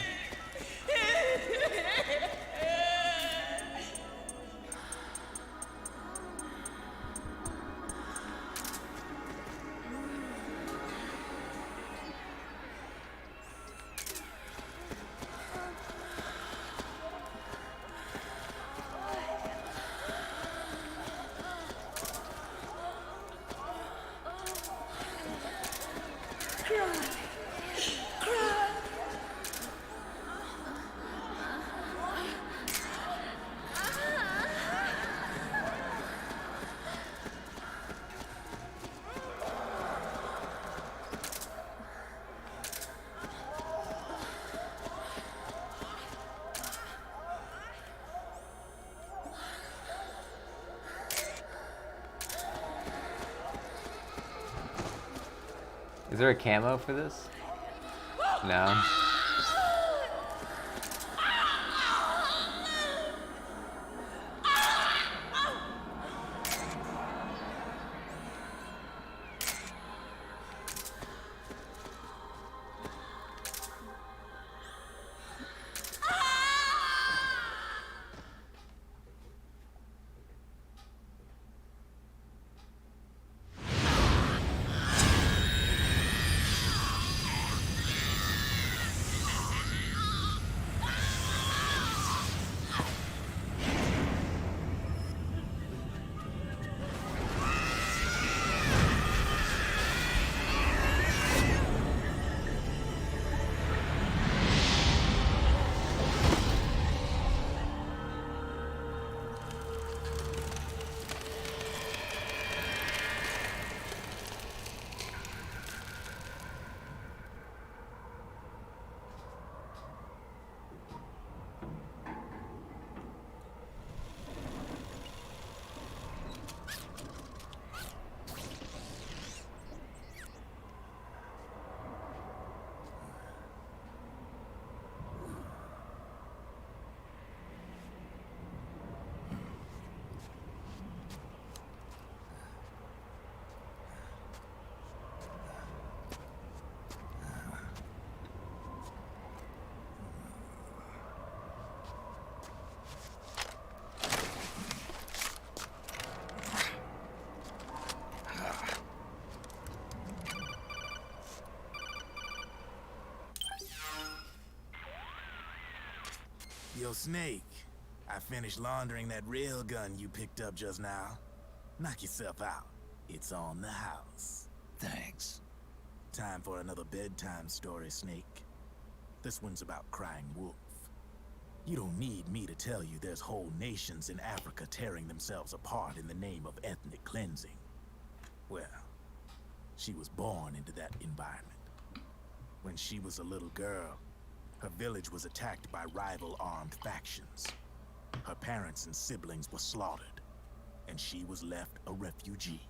Is there a camo for this? No. Yo, Snake, I finished laundering that railgun you picked up just now. Knock yourself out. It's on the house. Thanks. Time for another bedtime story, Snake. This one's about crying wolf. You don't need me to tell you there's whole nations in Africa tearing themselves apart in the name of ethnic cleansing. Well, she was born into that environment. When she was a little girl, her village was attacked by rival armed factions. Her parents and siblings were slaughtered, and she was left a refugee.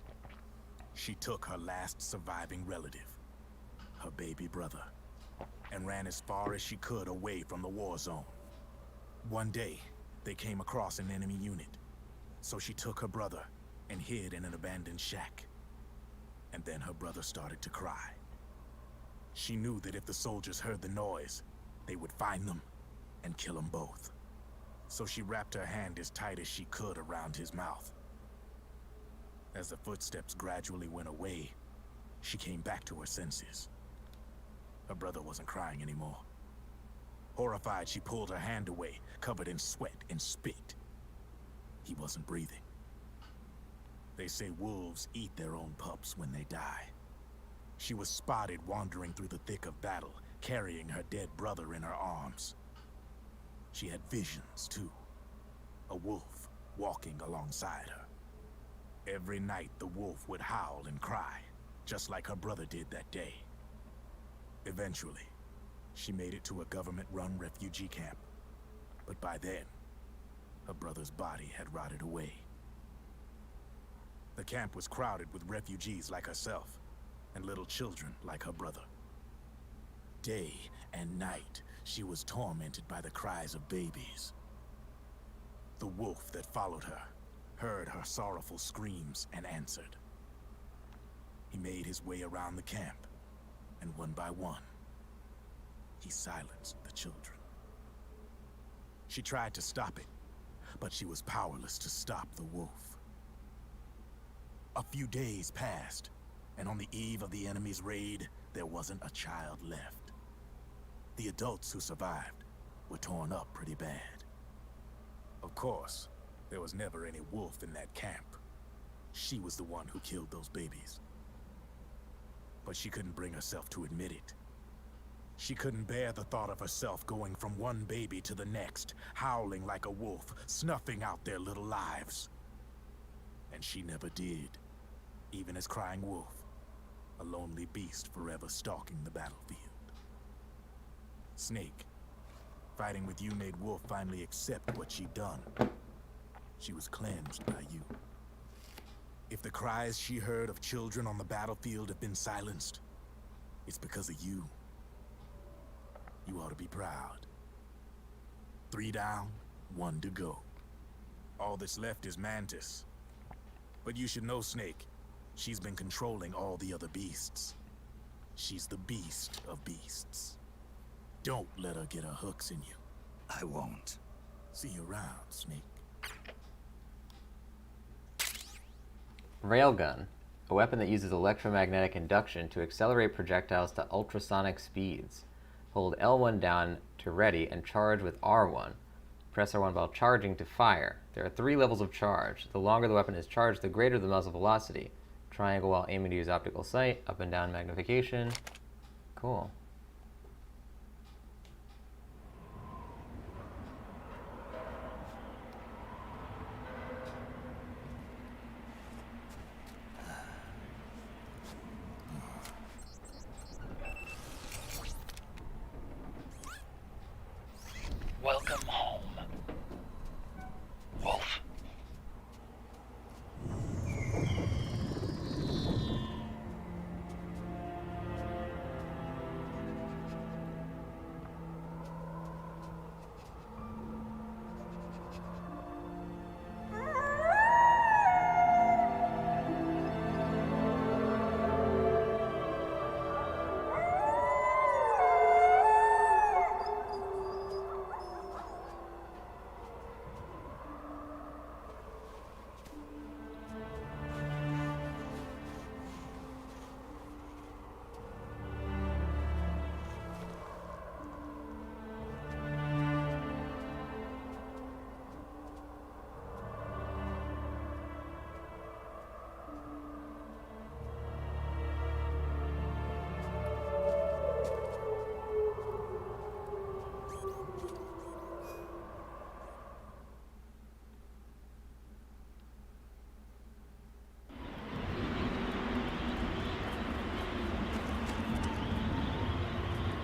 She took her last surviving relative, her baby brother, and ran as far as she could away from the war zone. One day, they came across an enemy unit, so she took her brother and hid in an abandoned shack. And then her brother started to cry. She knew that if the soldiers heard the noise, they would find them and kill them both. So she wrapped her hand as tight as she could around his mouth. As the footsteps gradually went away, she came back to her senses. Her brother wasn't crying anymore. Horrified, she pulled her hand away, covered in sweat and spit. He wasn't breathing. They say wolves eat their own pups when they die. She was spotted wandering through the thick of battle, carrying her dead brother in her arms. She had visions, too. A wolf walking alongside her. Every night, the wolf would howl and cry, just like her brother did that day. Eventually, she made it to a government-run refugee camp. But by then, her brother's body had rotted away. The camp was crowded with refugees like herself, and little children like her brother. Day and night, she was tormented by the cries of babies. The wolf that followed her heard her sorrowful screams and answered. He made his way around the camp, and one by one, he silenced the children. She tried to stop it, but she was powerless to stop the wolf. A few days passed, and on the eve of the enemy's raid, there wasn't a child left. The adults who survived were torn up pretty bad. Of course, there was never any wolf in that camp. She was the one who killed those babies. But she couldn't bring herself to admit it. She couldn't bear the thought of herself going from one baby to the next, howling like a wolf, snuffing out their little lives. And she never did, even as Crying Wolf, a lonely beast forever stalking the battlefield. Snake, fighting with you made Wolf finally accept what she'd done. She was cleansed by you. If the cries she heard of children on the battlefield have been silenced, it's because of you. You ought to be proud. 3 down, 1 to go. All that's left is Mantis. But you should know, Snake, she's been controlling all the other beasts. She's the beast of beasts. Don't let her get her hooks in you. I won't. See you around, Snake. Railgun, a weapon that uses electromagnetic induction to accelerate projectiles to ultrasonic speeds. Hold L1 down to ready and charge with R1. Press R1 while charging to fire. There are 3 levels of charge. The longer the weapon is charged, the greater the muzzle velocity. Triangle while aiming to use optical sight. Up and down magnification. Cool. Welcome home, Wolf.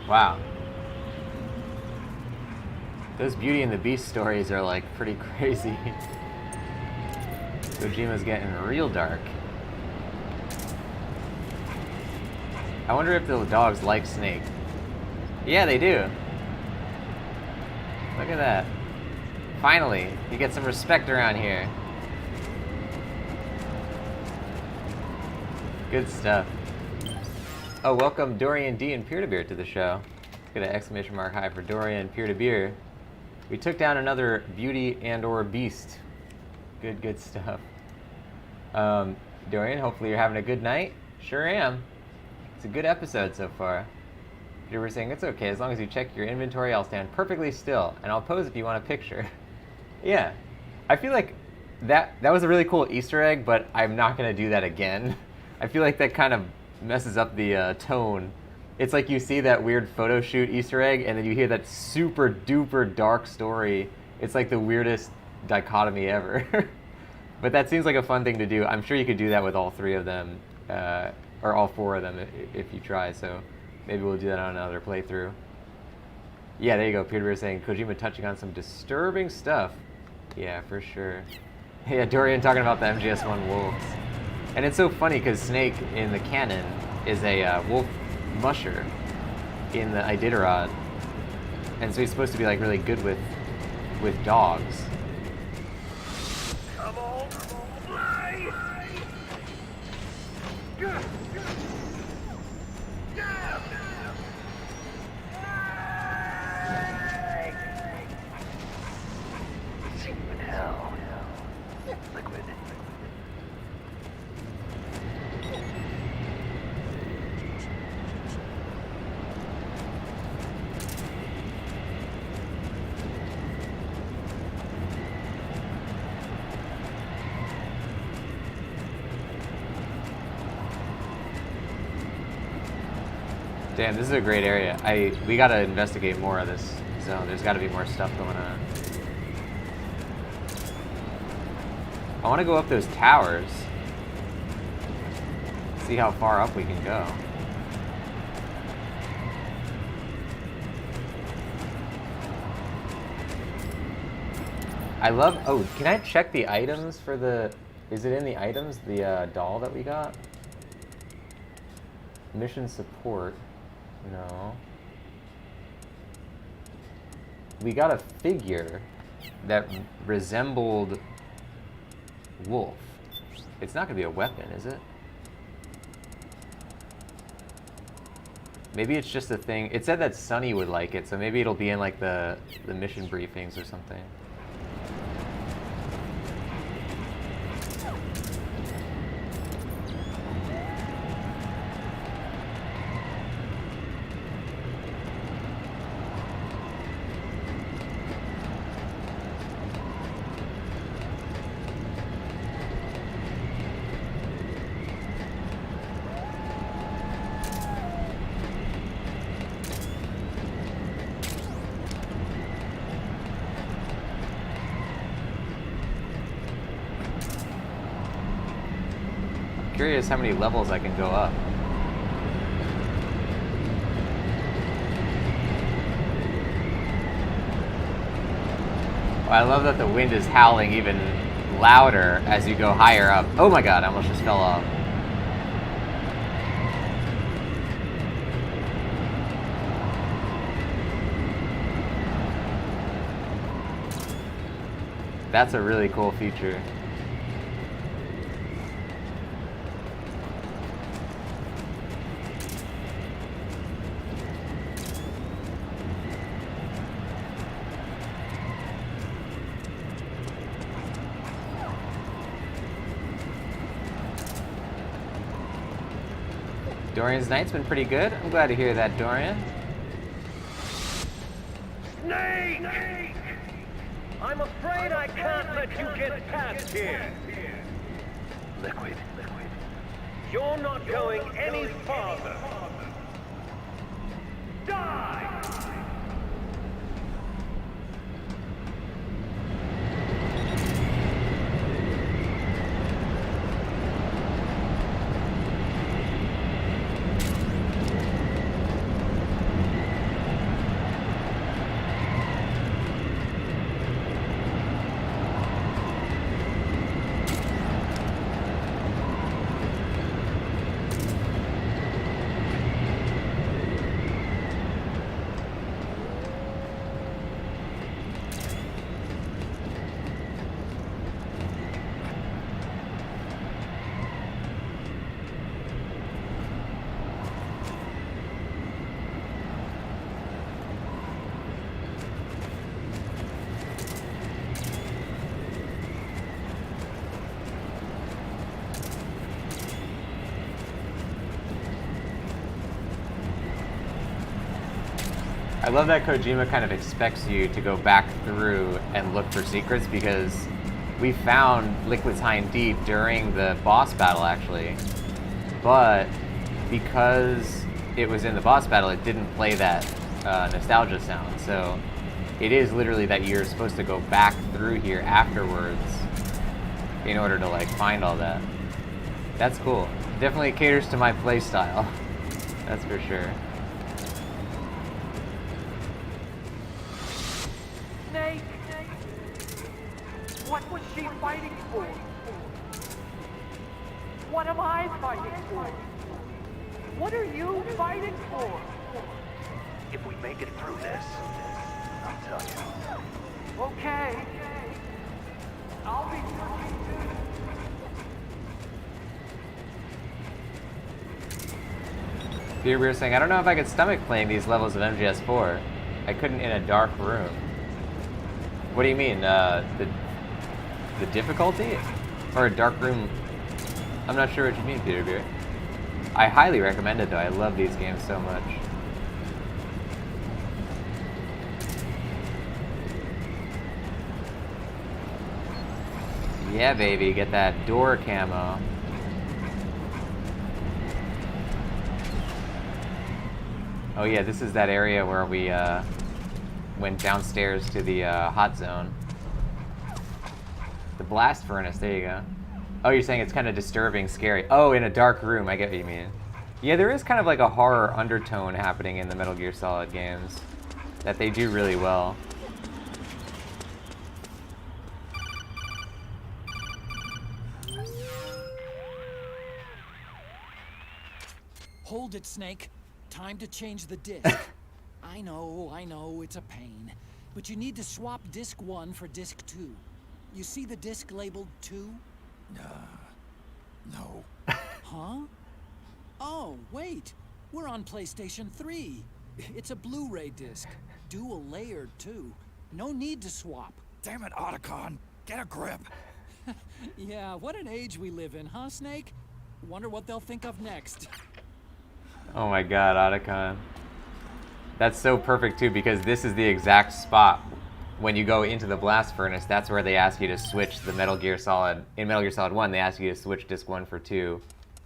Wow. Those Beauty and the Beast stories are like pretty crazy. Kojima's getting real dark. I wonder if the dogs like Snake. Yeah, they do. Look at that. Finally, you get some respect around here. Good stuff. Oh, welcome Dorian D and Peer-to-Beer to the show. Let's get an exclamation mark high for Dorian Peer-to-Beer. We took down another beauty and or beast. Good stuff. Dorian, hopefully you're having a good night. Sure am. It's a good episode so far. You were saying it's okay as long as you check your inventory. I'll stand perfectly still and I'll pose if you want a picture. Yeah, I feel like that was a really cool Easter egg, but I'm not gonna do that again. I feel like that kind of messes up the tone. It's like you see that weird photo shoot Easter egg and then you hear that super duper dark story. It's like the weirdest dichotomy ever. But that seems like a fun thing to do. I'm sure you could do that with all 3 of them, or all 4 of them if you try, so maybe we'll do that on another playthrough. Yeah, there you go. Peter was saying Kojima touching on some disturbing stuff. Yeah, for sure. Yeah, Dorian talking about the MGS1 wolves. And it's so funny because Snake in the canon is a wolf musher in the Iditarod. And so he's supposed to be like really good with dogs. Come on, fly! Damn, this is a great area. We gotta investigate more of this zone. There's gotta be more stuff going on. I wanna go up those towers. See how far up we can go. I love, oh, can I check the items for the, is it in the items, the doll that we got? Mission support, no. We got a figure that resembled Wolf. It's not gonna be a weapon, is it? Maybe it's just a thing. It said that Sunny would like it, so maybe it'll be in like the mission briefings or something. Curious how many levels I can go up. I love that the wind is howling even louder as you go higher up. Oh my god, I almost just fell off. That's a really cool feature. Dorian's night's been pretty good. I'm glad to hear that, Dorian. Snake! I'm afraid I can't let you get past here. Liquid. You're not going any farther. Die! I love that Kojima kind of expects you to go back through and look for secrets, because we found Liquid's High and Deep during the boss battle, actually. But because it was in the boss battle, it didn't play that nostalgia sound. So it is literally that you're supposed to go back through here afterwards in order to like find all that. That's cool. Definitely caters to my play style. That's for sure. Snake! What was she fighting for? What am I fighting for? What are you fighting for? If we make it through this, I'll tell you. Okay. I'll be talking Peter Beer saying, I don't know if I could stomach playing these levels of MGS4. I couldn't in a dark room. What do you mean? The difficulty? Or a dark room? I'm not sure what you mean, Peter Beer. I highly recommend it though. I love these games so much. Yeah, baby, get that door camo. Oh yeah, this is that area where we went downstairs to the hot zone. The blast furnace, there you go. Oh, you're saying it's kind of disturbing, scary. Oh, in a dark room, I get what you mean. Yeah, there is kind of like a horror undertone happening in the Metal Gear Solid games that they do really well. Hold it, Snake. Time to change the disc. I know, it's a pain. But you need to swap disc 1 for disc 2. You see the disc labeled 2? No. Huh? Oh, wait. We're on PlayStation 3. It's a Blu-ray disc. Dual layered, too. No need to swap. Damn it, Otacon. Get a grip. Yeah, what an age we live in, huh, Snake? Wonder what they'll think of next. Oh my god, Otacon. That's so perfect too, because this is the exact spot when you go into the blast furnace. That's where they ask you to switch the Metal Gear Solid. In Metal Gear Solid 1, they ask you to switch disc 1 for 2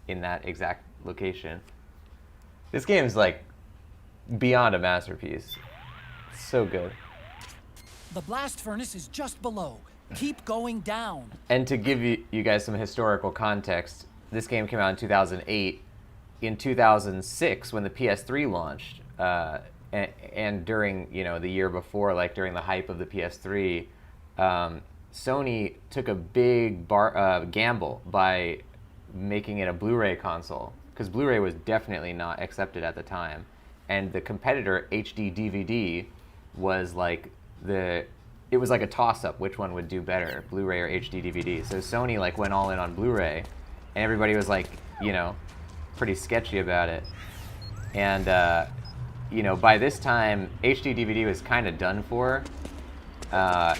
in that exact location. This game is like beyond a masterpiece. It's so good. The blast furnace is just below. Keep going down. And to give you guys some historical context, this game came out in 2008. In 2006, when the PS3 launched, and during, you know, the year before, like during the hype of the PS3, Sony took a big gamble by making it a Blu-ray console, because Blu-ray was definitely not accepted at the time, and the competitor HD DVD was like it was like a toss-up which one would do better, Blu-ray or HD DVD. So Sony like went all in on Blu-ray, and everybody was like, you know, pretty sketchy about it. And you know, by this time HD DVD was kind of done for, but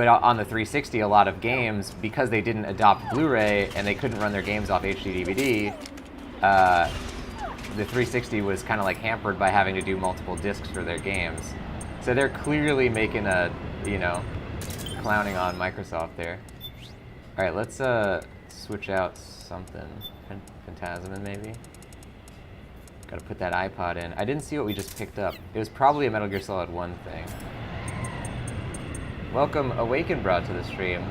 on the 360 a lot of games, because they didn't adopt Blu-ray and they couldn't run their games off HD DVD, the 360 was kind of like hampered by having to do multiple discs for their games. So they're clearly making a, you know, clowning on Microsoft there. All right, let's switch out something. Phantasmin maybe? Gotta put that iPod in. I didn't see what we just picked up. It was probably a Metal Gear Solid 1 thing. Welcome, Awaken Bra, to the stream.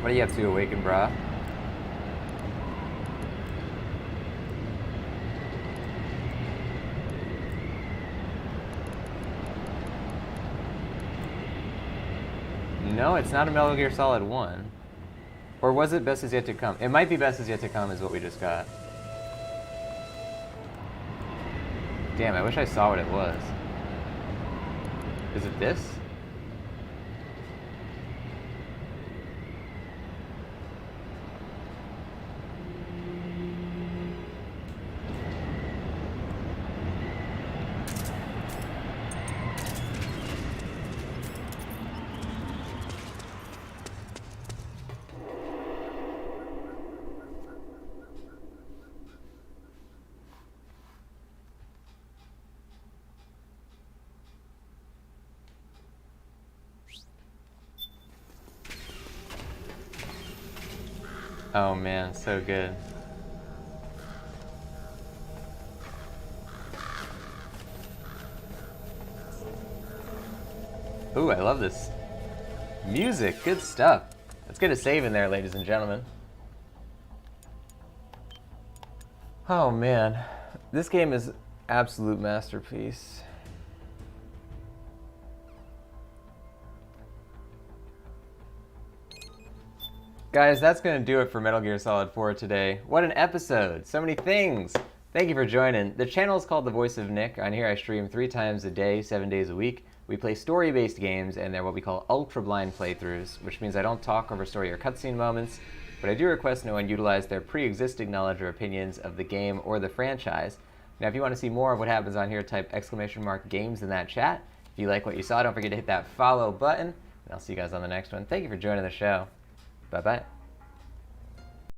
What are you up to, Awaken Bra? No, it's not a Metal Gear Solid 1. Or was it Best Is Yet to Come? It might be Best Is Yet to Come is what we just got. Damn, I wish I saw what it was. Is it this? Oh man, so good. Ooh, I love this music. Good stuff. Let's get a save in there, ladies and gentlemen. Oh man, this game is absolute masterpiece. Guys, that's going to do it for Metal Gear Solid 4 today. What an episode! So many things! Thank you for joining. The channel is called The Voice of Nick. On here I stream 3 times a day, 7 days a week. We play story-based games, and they're what we call ultra-blind playthroughs, which means I don't talk over story or cutscene moments, but I do request no one utilize their pre-existing knowledge or opinions of the game or the franchise. Now, if you want to see more of what happens on here, type !games in that chat. If you like what you saw, don't forget to hit that follow button, and I'll see you guys on the next one. Thank you for joining the show. Bye-bye.